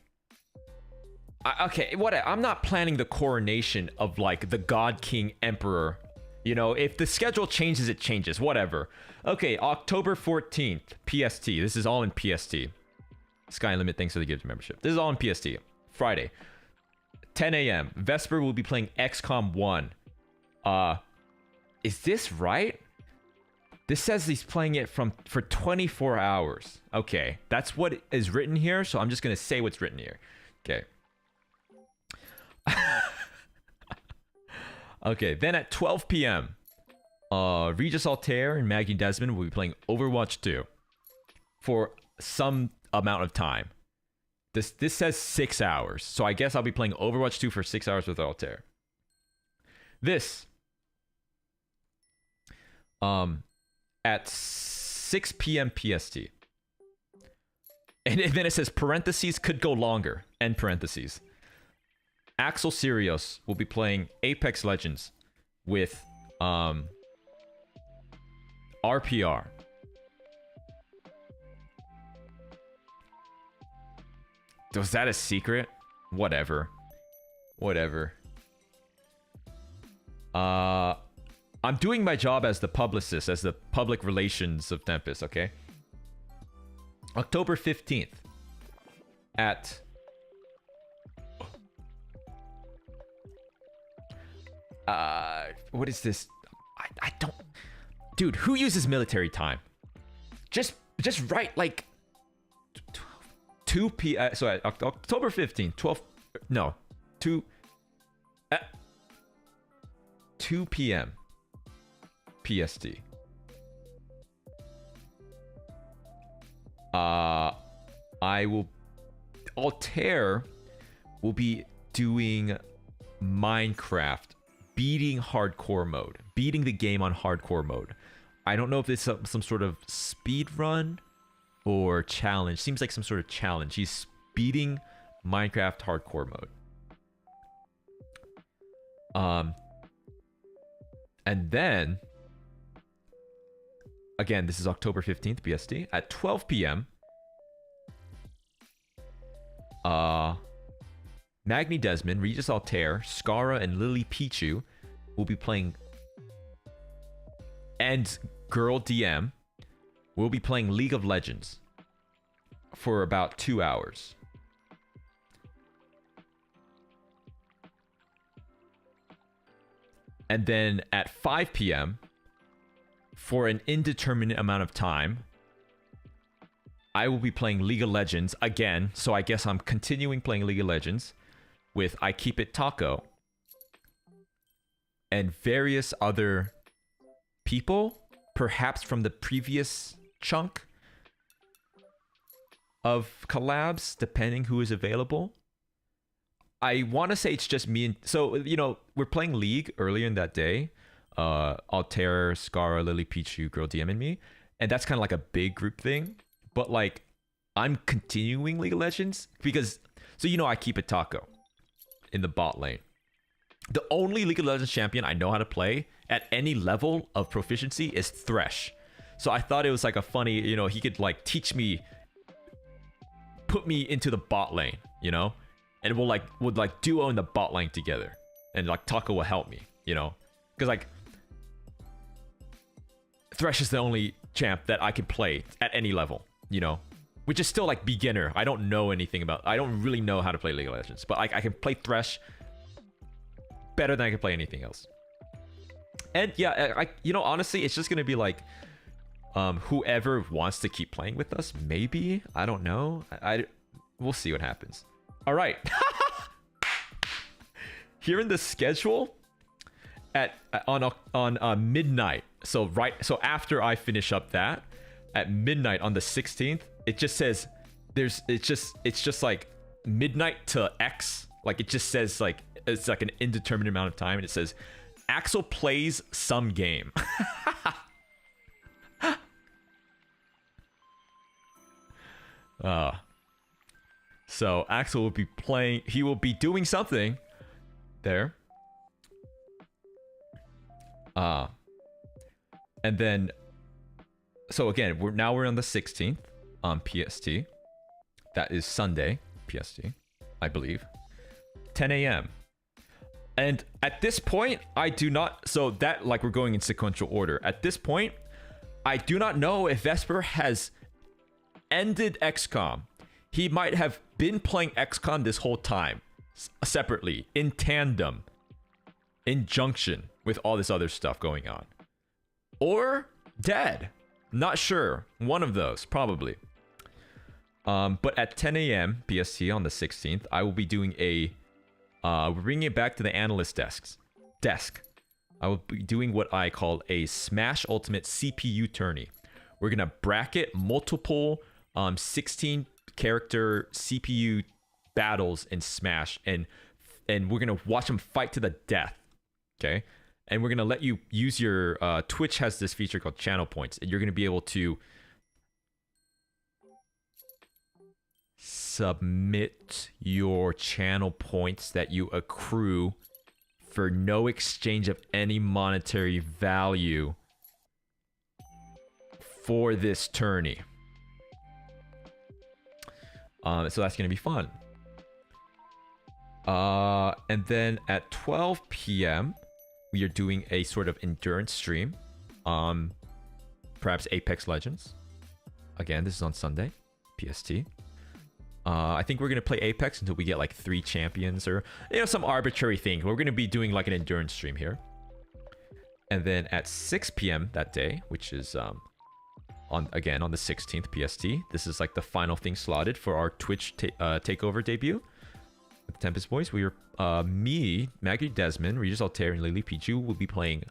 okay, I'm not planning the coronation of like the God King Emperor. You know, if the schedule changes, it changes. Whatever. Okay, October 14th, PST. This is all in PST. Sky Limit, thanks for the gift membership. This is all in PST. Friday, 10 a.m. Vesper will be playing XCOM 1. Is this right? This says he's playing it for 24 hours. Okay, that's what is written here, so I'm just going to say what's written here. Okay. Okay, then at 12 p.m., Regis Altair and Magni Dezmond will be playing Overwatch 2 for some amount of time. This says 6 hours, so I guess I'll be playing Overwatch 2 for 6 hours with Altair. This... at 6 p.m. PST. And then it says parentheses could go longer, end parentheses. Axel Sirius will be playing Apex Legends with RPR. Was that a secret? Whatever. I'm doing my job as the publicist, as the public relations of Tempest, okay? October 15th at... what is this? I don't... Dude, who uses military time? Just write, like... 2 p.m. So October 15th, 12... No. 2 p.m. PST. Altair will be doing Minecraft, beating hardcore mode, beating the game on hardcore mode. I don't know if it's some sort of speed run or challenge. Seems like some sort of challenge. He's beating Minecraft hardcore mode. And then, again, this is October 15th, BST. At 12 p.m., Magni Dezmond, Regis Altair, Skara, and Lily Pichu will be playing... And Girl DM will be playing League of Legends for about 2 hours. And then at 5 p.m., for an indeterminate amount of time, I will be playing League of Legends again. So I guess I'm continuing playing League of Legends with I Keep It Taco and various other people, perhaps from the previous chunk of collabs, depending who is available. I want to say it's just me and... So, you know, we're playing League earlier in that day. Altair, Skara, Lily Pichu, Girl DM, and me. And that's kind of like a big group thing. But, like, I'm continuing League of Legends because... So, you know, I keep it Taco in the bot lane. The only League of Legends champion I know how to play at any level of proficiency is Thresh. So I thought it was like a funny... You know, he could, like, teach me... Put me into the bot lane, you know? and would like duo in the bot lane together, and like Taka will help me, you know, because like Thresh is the only champ that I can play at any level, you know, which is still like beginner. I don't know anything about. I don't really know how to play League of Legends, but I can play Thresh better than I can play anything else. And yeah, you know, honestly, it's just gonna be like whoever wants to keep playing with us, maybe. I don't know. We'll see what happens. All right. Here in the schedule, on midnight. So after I finish up that, at midnight on the 16th, it just says it's just like midnight to X. Like it just says like it's like an indeterminate amount of time, and it says Axel plays some game. So Axel will be playing. He will be doing something there. And then, so again, we're on the 16th on PST. That is Sunday PST, I believe. 10 a.m. And at this point, I do not. So that, like, we're going in sequential order. At this point, I do not know if Vesper has ended XCOM. He might have been playing XCOM this whole time, separately, in tandem, in junction with all this other stuff going on. Or dead. Not sure. One of those, probably. But at 10 a.m. PST on the 16th, I will be doing we're bringing it back to the analyst desk. I will be doing what I call a Smash Ultimate CPU tourney. We're going to bracket multiple 16 character CPU battles in Smash, and we're going to watch them fight to the death. Okay? And we're going to let you use your Twitch has this feature called channel points, and you're going to be able to submit your channel points that you accrue for no exchange of any monetary value for this tourney. So that's going to be fun. And then at 12 p.m., we are doing a sort of endurance stream. Perhaps Apex Legends. Again, this is on Sunday, PST. I think we're going to play Apex until we get like 3 champions or, you know, some arbitrary thing. We're going to be doing like an endurance stream here. And then at 6 p.m. that day, which is on the 16th PST, this is like the final thing slotted for our Twitch takeover debut. With the Tempest Boys, we are me, Magni Dezmond, Regis Altair, and Lily Pichu will be playing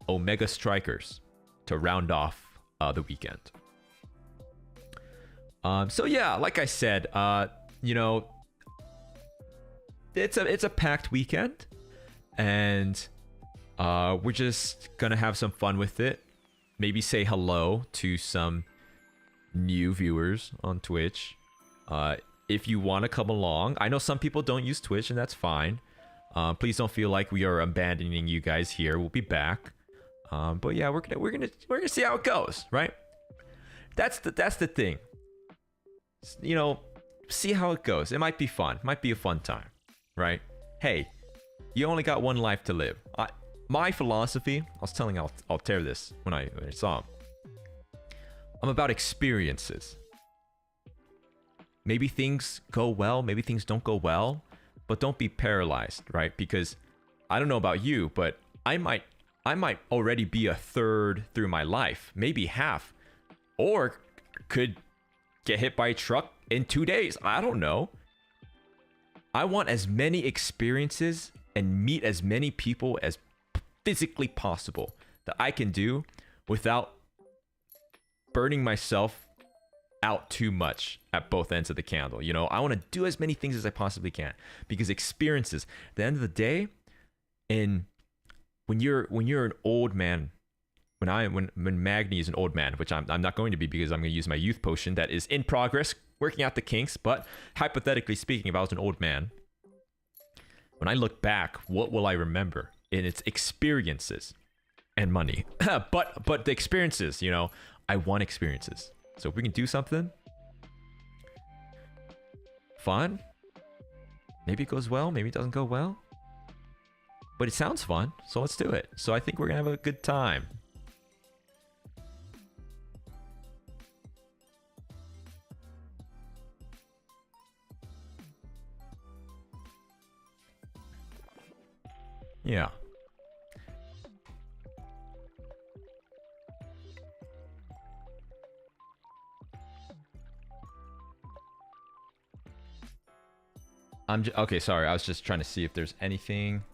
Omega Strikers to round off the weekend. So yeah, like I said, you know, it's a packed weekend, and we're just gonna have some fun with it. Maybe say hello to some new viewers on Twitch. If you want to come along, I know some people don't use Twitch, and that's fine. Please don't feel like we are abandoning you guys here. We'll be back. But yeah, we're gonna see how it goes, right? That's the thing. You know, see how it goes. It might be fun. Might be a fun time, right? Hey, you only got one life to live. My philosophy, I was telling Altair this when I saw him. I'm about experiences. Maybe things go well, maybe things don't go well, but don't be paralyzed, right? Because I don't know about you, but I might already be a third through my life, maybe half, or could get hit by a truck in 2 days. I don't know. I want as many experiences and meet as many people as physically possible that I can do without burning myself out too much at both ends of the candle. You know, I want to do as many things as I possibly can, because experiences, at the end of the day, when you're an old man, when Magni is an old man, which I'm not going to be, because I'm going to use my youth potion that is in progress, working out the kinks. But hypothetically speaking, if I was an old man, when I look back, what will I remember? And it's experiences and money. but the experiences, you know, I want experiences. So if we can do something fun, Maybe it goes well, maybe it doesn't go well. But it sounds fun, so let's do it. So I think we're gonna have a good time. Yeah. Okay, sorry. I was just trying to see if there's anything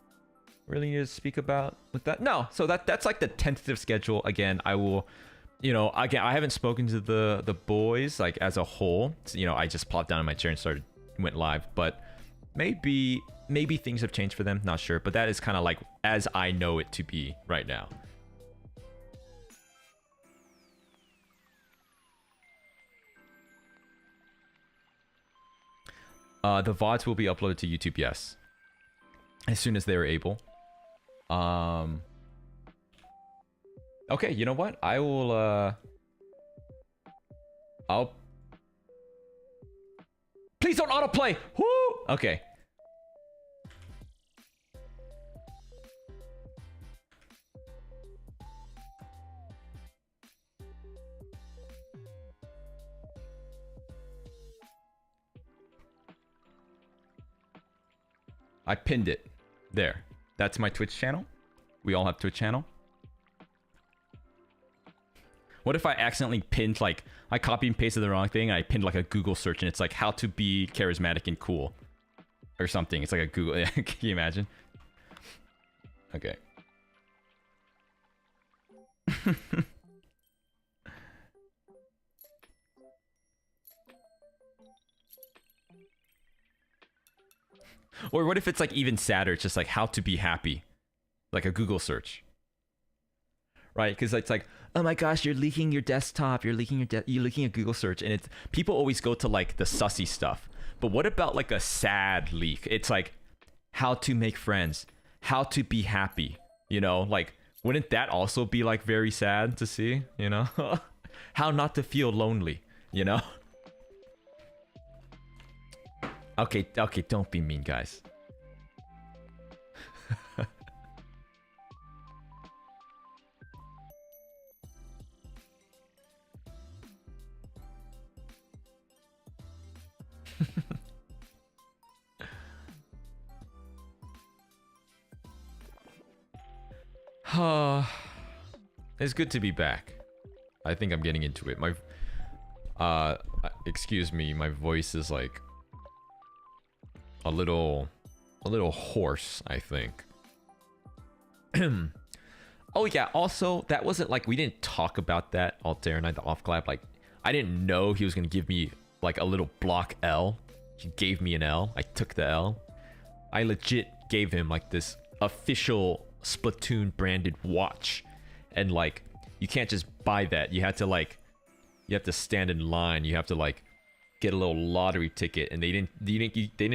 really need to speak about with that. No, so that's like the tentative schedule. Again, I will, again, I haven't spoken to the boys like as a whole. So, I just plopped down in my chair and went live, but maybe things have changed for them, not sure, but that is kind of like as I know it to be right now. The VODs will be uploaded to YouTube, yes, as soon as they are able. Okay, you know what? I will, please don't autoplay! Woo! Okay. I pinned it. There. That's my Twitch channel. We all have Twitch channel. What if I accidentally pinned, like, I copy and pasted the wrong thing, and I pinned, like, a Google search, and it's like, how to be charismatic and cool. Or something. It's like a Google... Can you imagine? Okay. Or what if it's like even sadder? It's just like how to be happy, like a Google search, right? Because it's like, oh my gosh, you're leaking your desktop, you're leaking a Google search, and it's people always go to like the sussy stuff. But what about like a sad leak? It's like how to make friends, how to be happy. Like wouldn't that also be like very sad to see? How not to feel lonely. Okay, don't be mean, guys. It's good to be back. I think I'm getting into it. Excuse me, my voice is like a little hoarse, I think. Oh yeah, also that wasn't like we didn't talk about that Altair night, the off collab. Like I didn't know he was gonna give me like a little block L. He gave me an L. I took the L. I legit gave him like this official Splatoon branded watch, and like you can't just buy that. You have to stand in line. You have to like get a little lottery ticket, and they didn't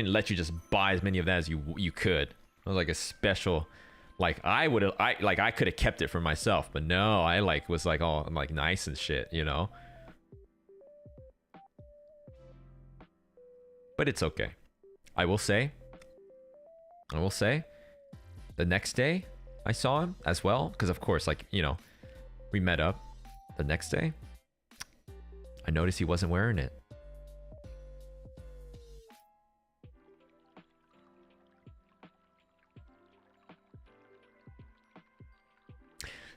let you just buy as many of that as you could. It was like a special, like I could have kept it for myself, but no, I like was like all like nice and shit, But it's okay. I will say the next day I saw him as well, because of course, like, we met up. The next day I noticed he wasn't wearing it.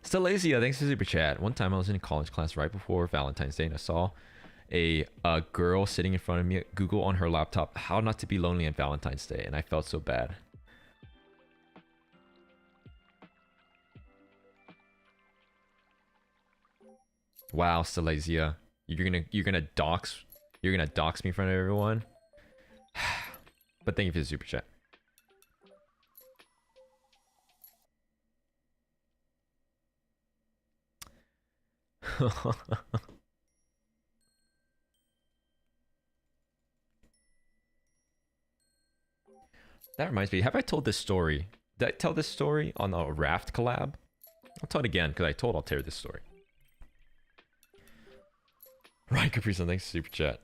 Stelazia, thanks for super chat. One time I was in a college class right before Valentine's Day, and I saw a girl sitting in front of me at Google on her laptop how not to be lonely on Valentine's Day, and I felt so bad. Wow, Stelazia, you're gonna dox me in front of everyone. But thank you for the super chat. That reminds me, have I told this story? Did I tell this story on a raft collab? I'll tell it again because I told Altair this story. Right, Capri-san, thanks for super chat.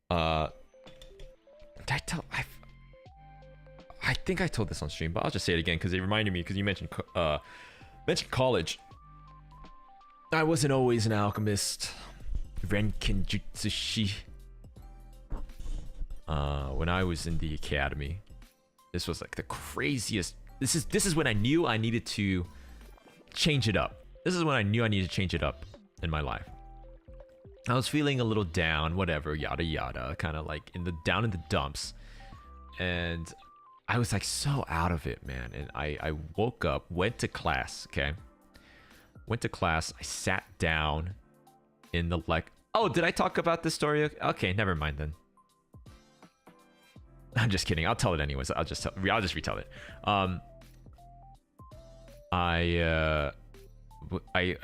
Did I tell? I think I told this on stream, but I'll just say it again because it reminded me, because you mentioned college. I wasn't always an alchemist. Renkinjutsushi. When I was in the academy, this was like the craziest. This is when I knew I needed to change it up. This is when I knew I needed to change it up in my life. I was feeling a little down, whatever, yada yada, kind of like down in the dumps, and I was like so out of it, man. And I woke up, went to class, okay? Went to class, I sat down in the oh, did I talk about this story? Okay, never mind then. I'm just kidding. I'll tell it anyways. I'll just retell it. I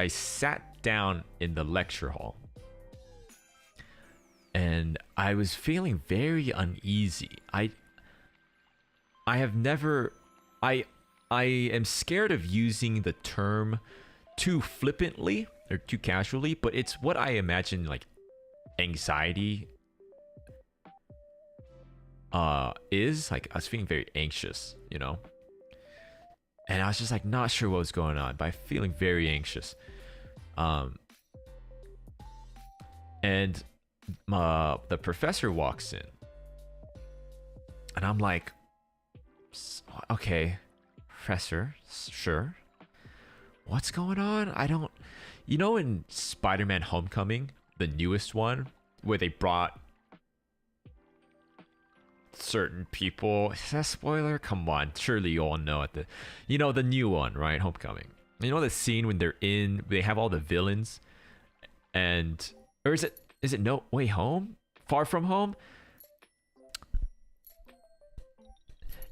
sat down in the lecture hall, and I was feeling very uneasy. I am scared of using the term too flippantly or too casually, but it's what I imagine like anxiety is. Like, I was feeling very anxious, you know, and I was just like not sure what was going on, but I'm feeling very anxious. And the professor walks in, and I'm like, okay, professor, sure, what's going on? I don't, you know, in Spider-Man Homecoming, the newest one, where they brought certain people, is that a spoiler? Come on, surely you all know it. The new one, right? Homecoming. You know the scene when they have all the villains, and, or is it No Way Home? Far From Home?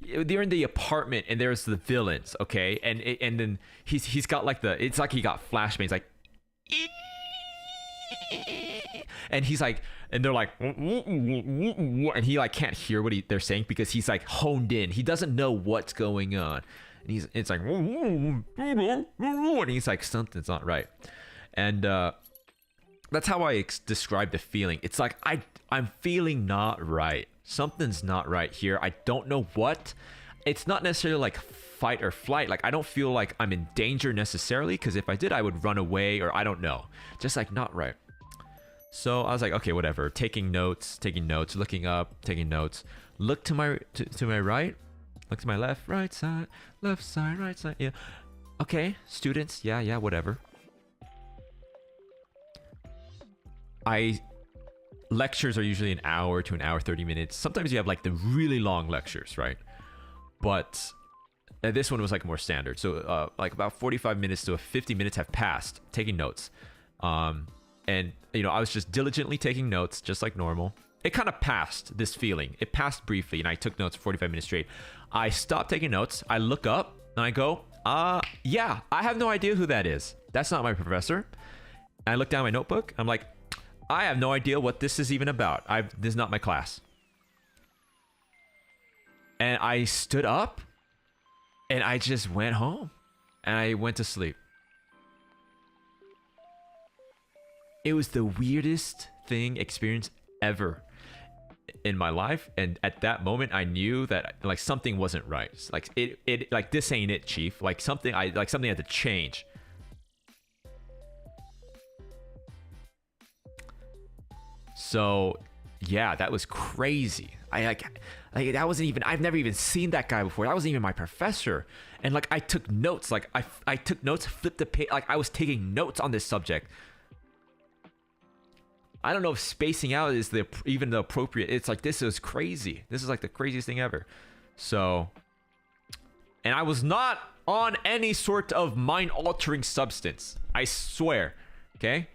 They're in the apartment and there's the villains, okay? And then he's got like it's like he got flashbangs, like, and he's like, and they're like, and he like can't hear what they're saying because he's like honed in. He doesn't know what's going on, and it's like, and he's like, something's not right, and that's how I describe the feeling. It's like I'm feeling not right. Something's not right here. I don't know what. It's not necessarily like fight or flight. Like, I don't feel like I'm in danger necessarily, because if I did, I would run away, or I don't know. Just like not right. So I was like, okay, whatever. Taking notes, looking up, taking notes. Look to my right, look to my left, right side, right side. Yeah. Okay, students. Yeah, whatever. Lectures are usually an hour to an hour 30 minutes. Sometimes you have like the really long lectures, right? But this one was like more standard. So like about 45 minutes to 50 minutes have passed taking notes. And you know, I was just diligently taking notes just like normal. It kind of passed, this feeling. It passed briefly, and I took notes for 45 minutes straight. I stopped taking notes. I look up and I go, yeah, I have no idea who that is. That's not my professor. And I look down my notebook. I'm like, I have no idea what this is even about. This is not my class. And I stood up and I just went home and I went to sleep. It was the weirdest experience ever in my life. And at that moment, I knew that like something wasn't right. Like it like, this ain't it, chief. Like something had to change. So, yeah, that was crazy. That wasn't even, I've never even seen that guy before. That wasn't even my professor. And like, I took notes. Like, I took notes, flipped the page. Like, I was taking notes on this subject. I don't know if spacing out is even the appropriate. It's like, this is crazy. This is like the craziest thing ever. So, and I was not on any sort of mind-altering substance. I swear. Okay?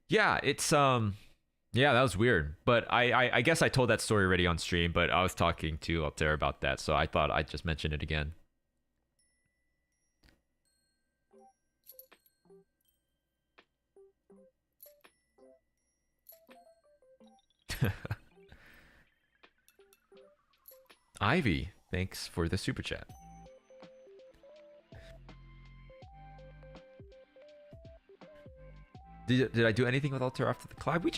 Yeah, it's yeah, that was weird. But I guess I told that story already on stream, but I was talking to Altair about that, so I thought I'd just mention it again. Ivy, thanks for the super chat. did I do anything with Altair after the collab? We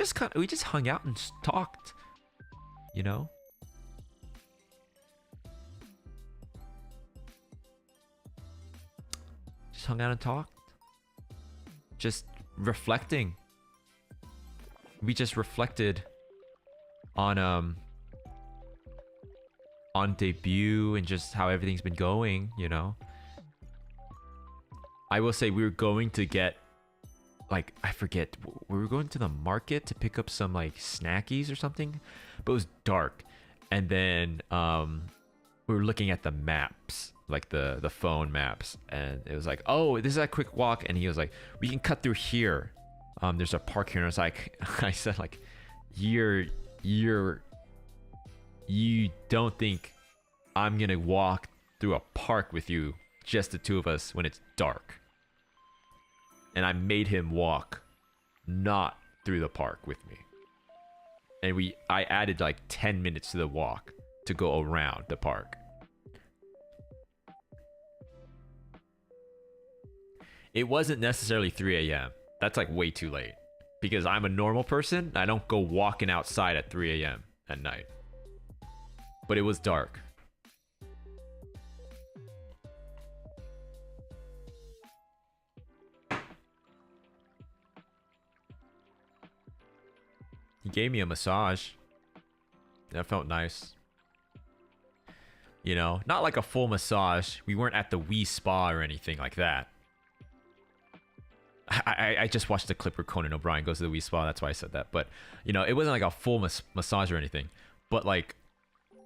just hung out and talked, you know. Just hung out and talked. Just reflecting. We just reflected on debut and just how everything's been going, you know. I will say we were going to get, like, I forget, we were going to the market to pick up some like snackies or something, but it was dark. And then we were looking at the maps, like the phone maps, and it was like, oh, this is a quick walk. And he was like, we can cut through here. There's a park here. And I was like, I said like, you don't think I'm gonna walk through a park with you, just the two of us, when it's dark? And I made him walk not through the park with me. And I added like 10 minutes to the walk to go around the park. It wasn't necessarily 3 a.m. That's like way too late. Because I'm a normal person, I don't go walking outside at 3 a.m. at night. But it was dark. He gave me a massage. That felt nice. You know, not like a full massage. We weren't at the Wii Spa or anything like that. I just watched the clip where Conan O'Brien goes to the Wii Spa. That's why I said that. But, you know, it wasn't like a full massage or anything. But like,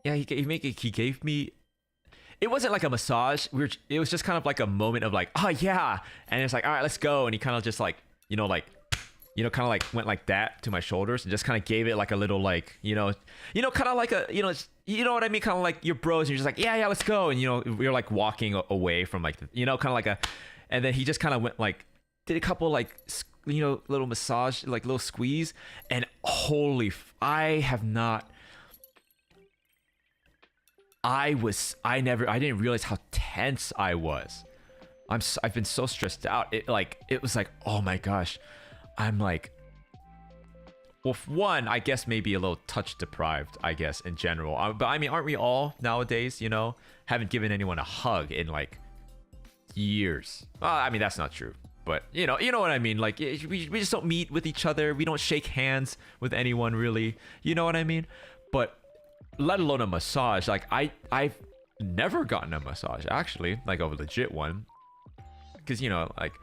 yeah, he gave me... It wasn't like a massage. It was just kind of like a moment of like, oh yeah. And it's like, all right, let's go. And he kind of just like, kind of like went like that to my shoulders and just kind of gave it like a little like, kind of like a, you know what I mean? Kind of like your bros and you're just like, yeah, let's go. And, we were like walking away from like, kind of like a, and then he just kind of went like, did a couple like, little massage, like little squeeze. And I didn't realize how tense I was. I've been so stressed out. It was like, oh my gosh. I'm like, well, one, I guess maybe a little touch deprived, I guess, in general. But I mean, aren't we all nowadays, haven't given anyone a hug in like years. I mean, that's not true. But, you know what I mean? Like, we just don't meet with each other. We don't shake hands with anyone, really. You know what I mean? But let alone a massage. Like, I've never gotten a massage, actually. Like, a legit one. Because, like...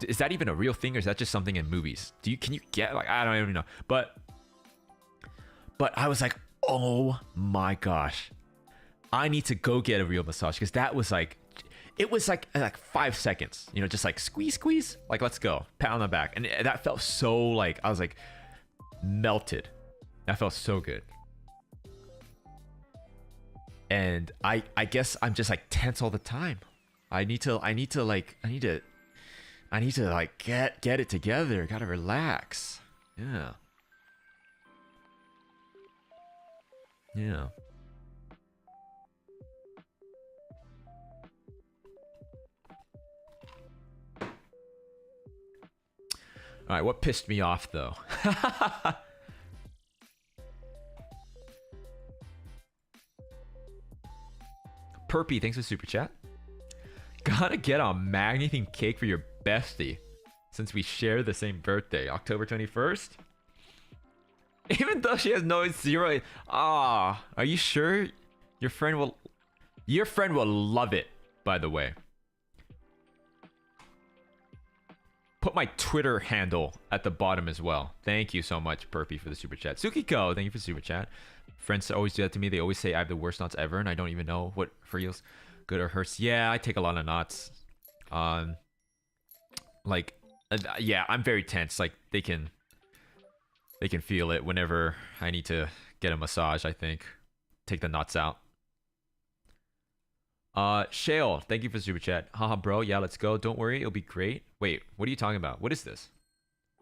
Is that even a real thing, or is that just something in movies? Can you get, like, I don't even know. But I was like, oh my gosh, I need to go get a real massage, because that was like, it was like 5 seconds, just like squeeze, like, let's go, pat on the back. And that felt so like, I was like melted. That felt so good. And I guess I'm just like tense all the time. I need to like get it together. Gotta relax. Yeah. All right, what pissed me off though? Perpy, thanks for super chat. Gotta get a Magni themed cake for your bestie, since we share the same birthday, October 21st. Even though she has no zero. Are you sure? Your friend will love it, by the way. Put my Twitter handle at the bottom as well. Thank you so much, Perpy, for the super chat. Sukiko, thank you for the super chat. Friends always do that to me. They always say I have the worst knots ever, and I don't even know what feels good or hurts. Yeah, I take a lot of knots. Like, yeah, I'm very tense. Like, they can feel it whenever I need to get a massage, I think. Take the knots out. Shale, thank you for the super chat. Haha, bro, yeah, let's go. Don't worry, it'll be great. Wait, what are you talking about? What is this?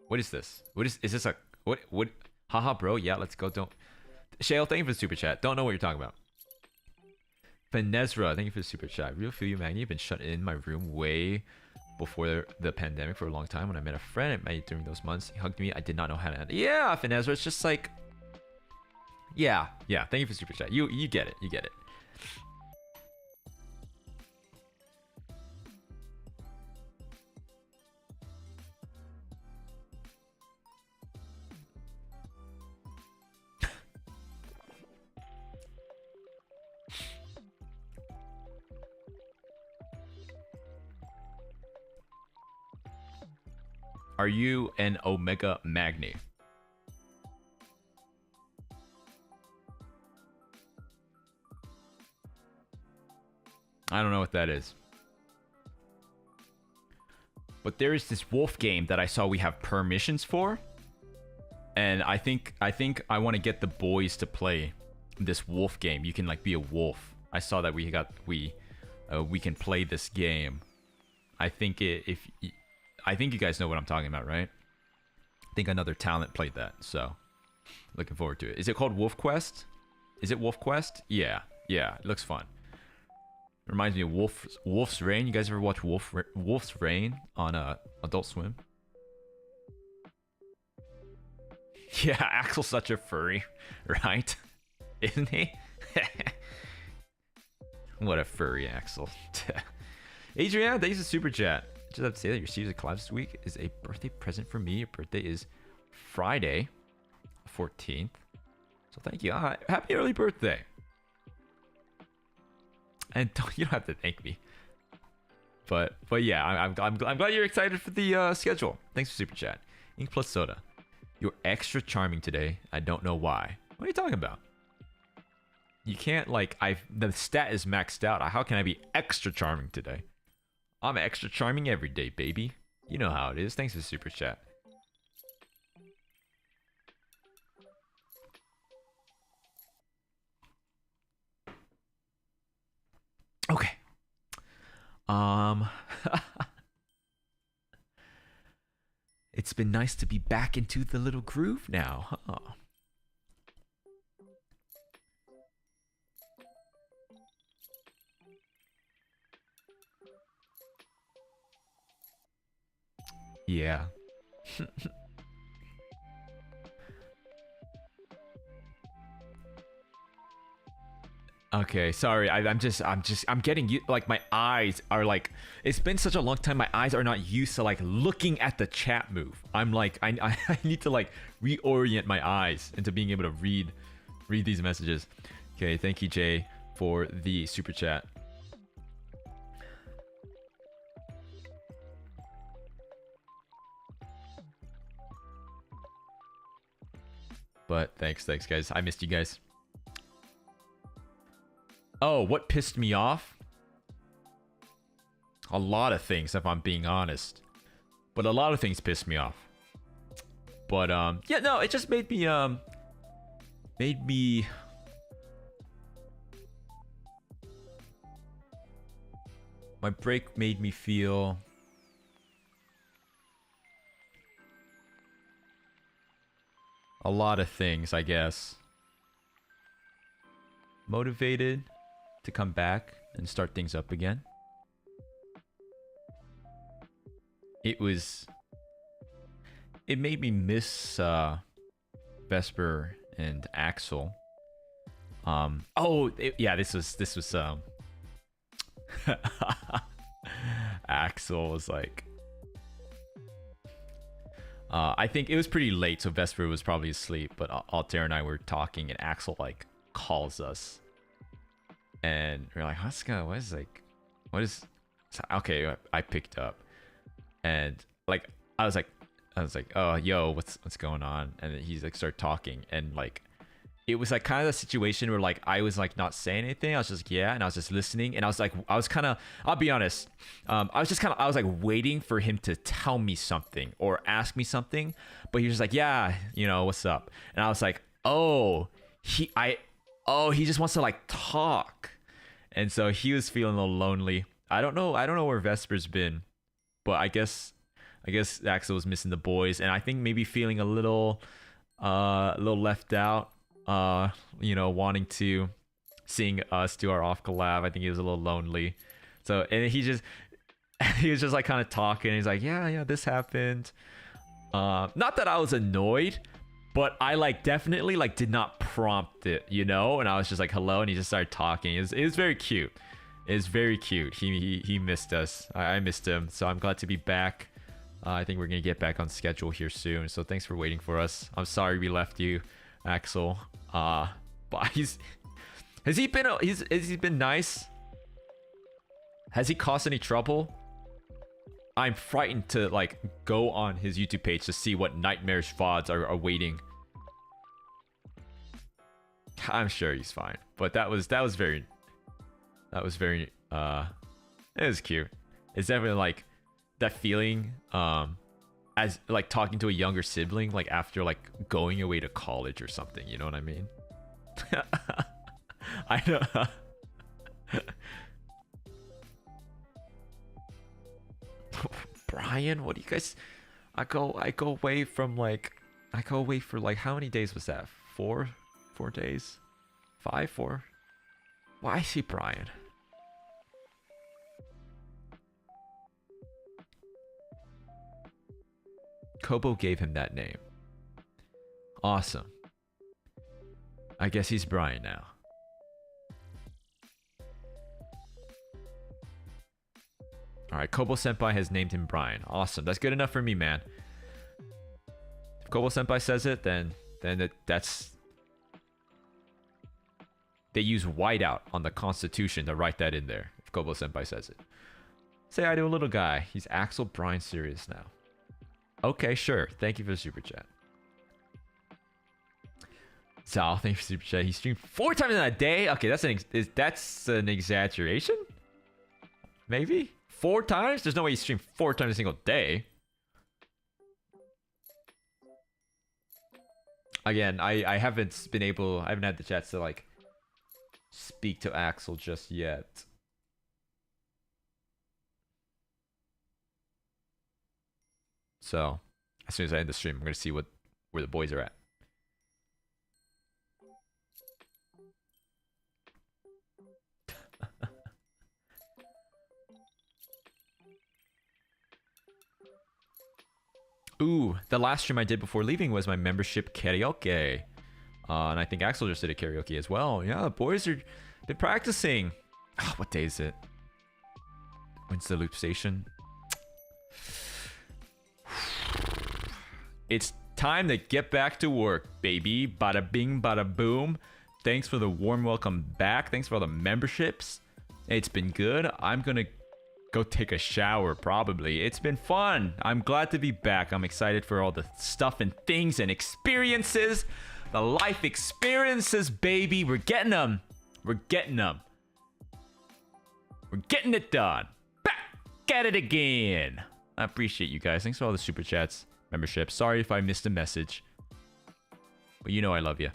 What is this? Is this a... What? Haha, bro, yeah, let's go. Don't... Shale, thank you for the super chat. Don't know what you're talking about. Finezra, thank you for the super chat. Real feel you, Magni. You've been shut in my room way before the pandemic for a long time when I met a friend during those months. He hugged me. I did not know how to. Yeah, Finezra, it's just like, yeah. Thank you for super chat. You get it. You get it. Are you an Omega Magni? I don't know what that is. But there is this wolf game that I saw we have permissions for. And I think I want to get the boys to play this wolf game. You can like be a wolf. I saw that we can play this game. I think I think you guys know what I'm talking about, right? I think another talent played that, so looking forward to it. Is it called Wolf Quest? Is it Wolf Quest? Yeah, it looks fun. Reminds me of Wolf's Rain. You guys ever watch Wolf's Rain on Adult Swim? Yeah, Axel's such a furry, right? Isn't he? What a furry Axel. Adrian, thanks for super chat. Just have to say that your series of collabs this week is a birthday present for me. Your birthday is Friday, 14th. So thank you. Happy early birthday. And you don't have to thank me. But yeah, I'm glad you're excited for the schedule. Thanks for super chat. Ink plus soda. You're extra charming today. I don't know why. What are you talking about? You can't the stat is maxed out. How can I be extra charming today? I'm extra charming every day, baby. You know how it is. Thanks for the super chat. Okay. It's been nice to be back into the little groove now, huh? Yeah. Okay, sorry. I'm getting you. Like my eyes are like. It's been such a long time. My eyes are not used to like looking at the chat move. I'm like, I need to like reorient my eyes into being able to read these messages. Okay, thank you, Jay, for the super chat. But thanks guys. I missed you guys. Oh, what pissed me off? A lot of things, if I'm being honest. But a lot of things pissed me off. But yeah, no, it just made me my break made me feel a lot of things, I guess. Motivated to come back and start things up again. It made me miss Vesper and Axel. Yeah, this was Axel was like, I think it was pretty late, so Vesper was probably asleep, but Altair and I were talking, and Axel like calls us, and we're like, what is okay, I picked up, and like I was like, oh, yo, what's going on? And then he's like started talking, and like it was like kind of a situation where like I was like not saying anything. I was just and I was just listening, and I was kind of, I'll be honest, I was like waiting for him to tell me something or ask me something, but he was just like, yeah, you know, what's up? And I was like, he just wants to like talk, and so he was feeling a little lonely. I don't know where Vesper's been, but I guess Axel was missing the boys, and I think maybe feeling a little left out. You know, wanting to seeing us do our off collab. I think he was a little lonely. So, and he just He was just like kind of talking. He's like, yeah, this happened. Not that I was annoyed, but I like definitely like did not prompt it, you know? And I was just like, hello, and he just started talking. It was very cute. It was very cute. He missed us. I missed him. So I'm glad to be back. I think we're gonna get back on schedule here soon. So thanks for waiting for us. I'm sorry we left you, Axel. But has he been nice? Has he caused any trouble? I'm frightened to like go on his YouTube page to see what nightmarish VODs are waiting. I'm sure he's fine, but that was very it was cute. It's definitely like that feeling as like talking to a younger sibling like after like going away to college or something, you know what I mean? I know. Brian, what do you guys? I go away for like how many days was that? 4 days? 5, 4? Why is he Brian? Kobo gave him that name. Awesome. I guess he's Brian now. Alright, Kobo Senpai has named him Brian. Awesome. That's good enough for me, man. If Kobo Senpai says it, then that's... They use whiteout on the Constitution to write that in there. If Kobo Senpai says it. Say hi to a little guy. He's Axel Brian Sirius now. Okay, sure. Thank you for the super chat. Sal, thank you for the super chat. He streamed 4 times in a day? Okay, that's an exaggeration? Maybe? 4 times? There's no way you stream 4 times a single day. Again, I haven't had the chance to like speak to Axel just yet. So, as soon as I end the stream, I'm gonna see where the boys are at. Ooh, the last stream I did before leaving was my membership karaoke. And I think Axel just did a karaoke as well. Yeah, the boys are been practicing. Oh, what day is it? When's the loop station? It's time to get back to work, baby. Bada bing, bada boom. Thanks for the warm welcome back. Thanks for all the memberships. It's been good. I'm gonna go take a shower, probably. It's been fun. I'm glad to be back. I'm excited for all the stuff and things and experiences. The life experiences, baby. We're getting them. We're getting them. We're getting it done. Back at it again. I appreciate you guys. Thanks for all the super chats, memberships. Sorry if I missed a message. But you know I love you.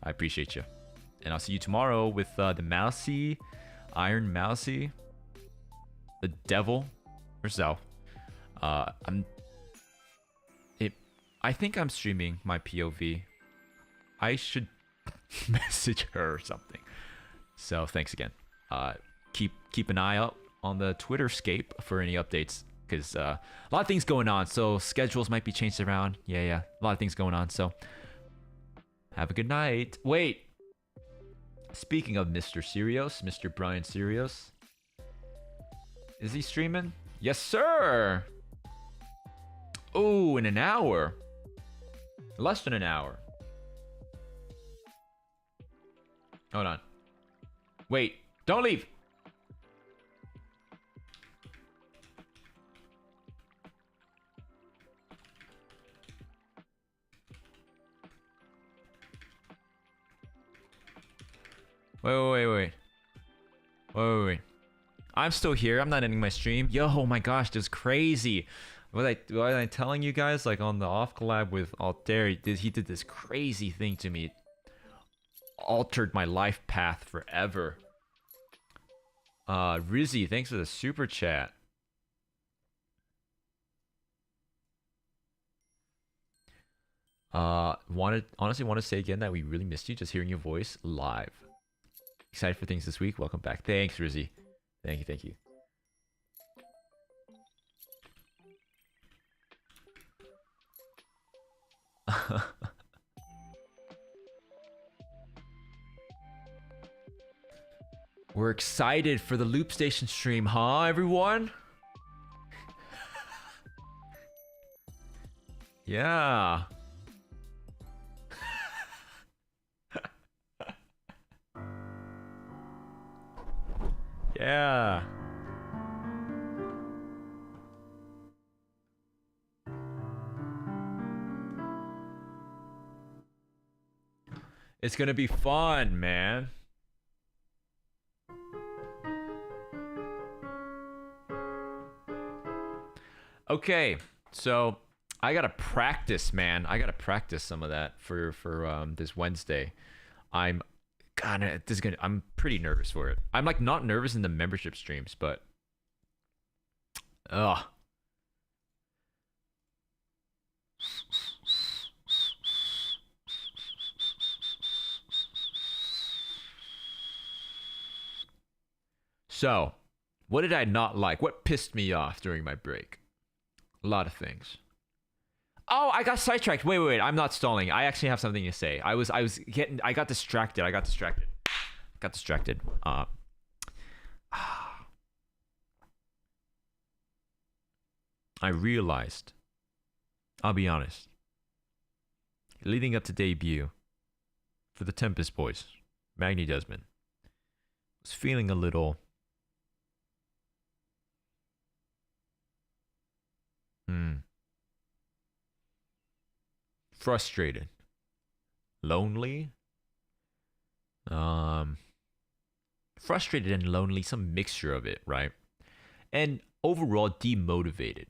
I appreciate you. And I'll see you tomorrow with the Mousy, Iron Mousy, the Devil, or so. I think I'm streaming my POV. I should message her or something. So thanks again. Keep an eye out on the Twitterscape for any updates, because a lot of things going on. So schedules might be changed around. Yeah, a lot of things going on. So have a good night. Wait. Speaking of Mr. Sirius, Mr. Brian Sirius, is he streaming? Yes, sir. Oh, in an hour. Less than an hour. Hold on. Wait, don't leave. Wait. I'm still here. I'm not ending my stream. Yo, oh my gosh, this is crazy. Was I telling you guys, like on the off collab with Altair, he did this crazy thing to me. It altered my life path forever. Rizzy, thanks for the super chat. Honestly want to say again that we really missed you, just hearing your voice live. Excited for things this week. Welcome back. Thanks, Rizzy. Thank you. We're excited for the Loop Station stream, huh, everyone? Yeah. Yeah. It's gonna be fun, man. Okay, so I gotta practice, man. I gotta practice some of that for this Wednesday. I'm I'm pretty nervous for it. I'm like not nervous in the membership streams, but ugh. So, what did I not like? What pissed me off during my break? A lot of things. Oh, I got sidetracked. Wait. I'm not stalling. I actually have something to say. I got distracted. I realized, I'll be honest, leading up to debut for the Tempest boys, Magni Dezmond, was feeling a little frustrated, lonely, frustrated and lonely, some mixture of it, right? And overall demotivated.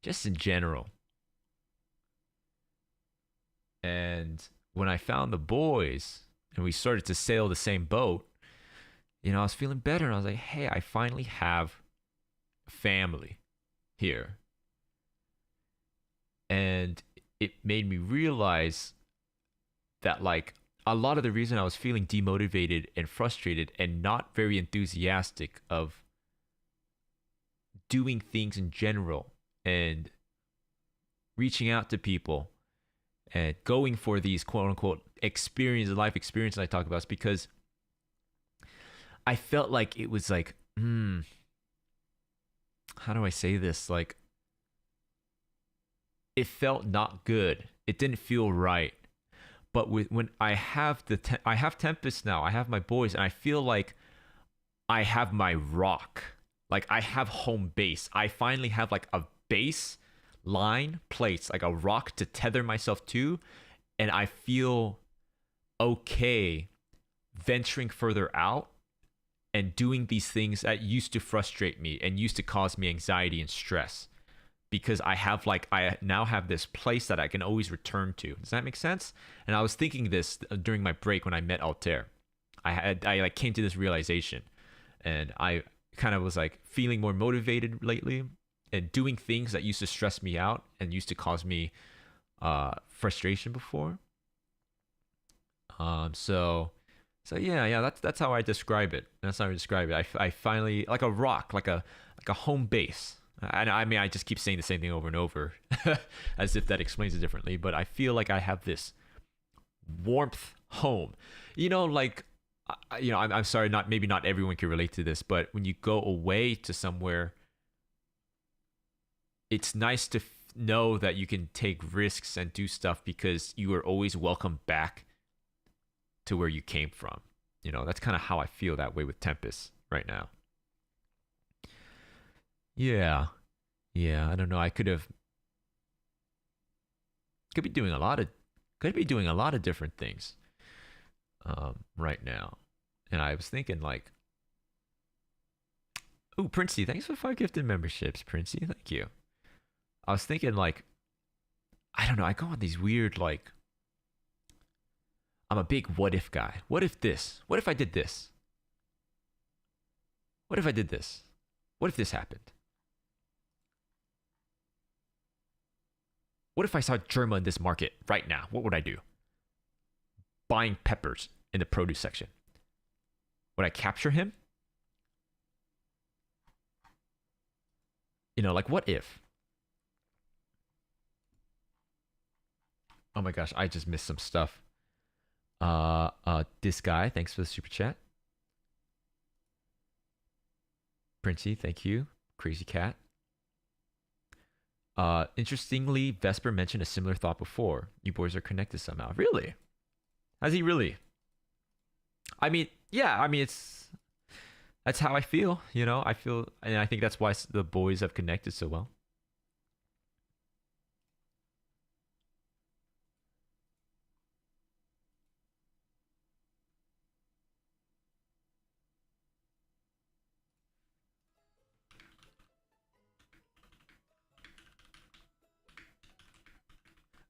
Just in general. And when I found the boys and we started to sail the same boat, you know, I was feeling better, and I was like, hey, I finally have family here. And it made me realize that, like, a lot of the reason I was feeling demotivated and frustrated and not very enthusiastic of doing things in general and reaching out to people and going for these quote unquote life experiences I talk about is because I felt like it was like, how do I say this? Like, it felt not good. It didn't feel right. But when I have I have Tempest now, I have my boys, and I feel like I have my rock. Like, I have home base. I finally have like a base line place, like a rock to tether myself to, and I feel okay venturing further out and doing these things that used to frustrate me and used to cause me anxiety and stress, because I now have this place that I can always return to. Does that make sense? And I was thinking this during my break when I met Altair. I like came to this realization, and I kind of was like feeling more motivated lately and doing things that used to stress me out and used to cause me frustration before. So yeah, that's how I describe it. I finally, like a rock, like a home base. And I mean, I just keep saying the same thing over and over, as if that explains it differently. But I feel like I have this warmth home. You know, like, you know, I'm sorry, maybe not everyone can relate to this, but when you go away to somewhere, it's nice to know that you can take risks and do stuff because you are always welcome back to where you came from. You know, that's kind of how I feel that way with Tempest right now. Yeah, I don't know. I could be doing a lot of different things right now, and I was thinking like, oh, Princey, thanks for 5 gifted memberships, Princey. Thank you. I was thinking like, I don't know. I go on these weird like, I'm a big what if guy. What if this? What if I did this? What if I did this? What if this happened? What if I saw Germa in this market right now? What would I do? Buying peppers in the produce section. Would I capture him? You know, like what if? Oh my gosh, I just missed some stuff. This guy, thanks for the super chat. Princey, thank you. Crazy cat. Interestingly, Vesper mentioned a similar thought before. You boys are connected somehow. Really? Has he really? I mean, yeah, I mean, that's how I feel, you know? I feel, and I think that's why the boys have connected so well.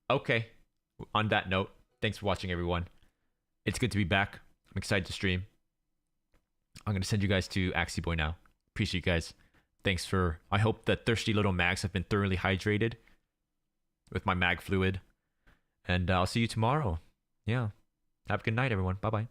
Okay. On that note, thanks for watching, everyone. It's good to be back. I'm excited to stream. I'm going to send you guys to Axie Boy now. Appreciate you guys. Thanks for... I hope that thirsty little mags have been thoroughly hydrated with my mag fluid. And I'll see you tomorrow. Yeah. Have a good night, everyone. Bye-bye.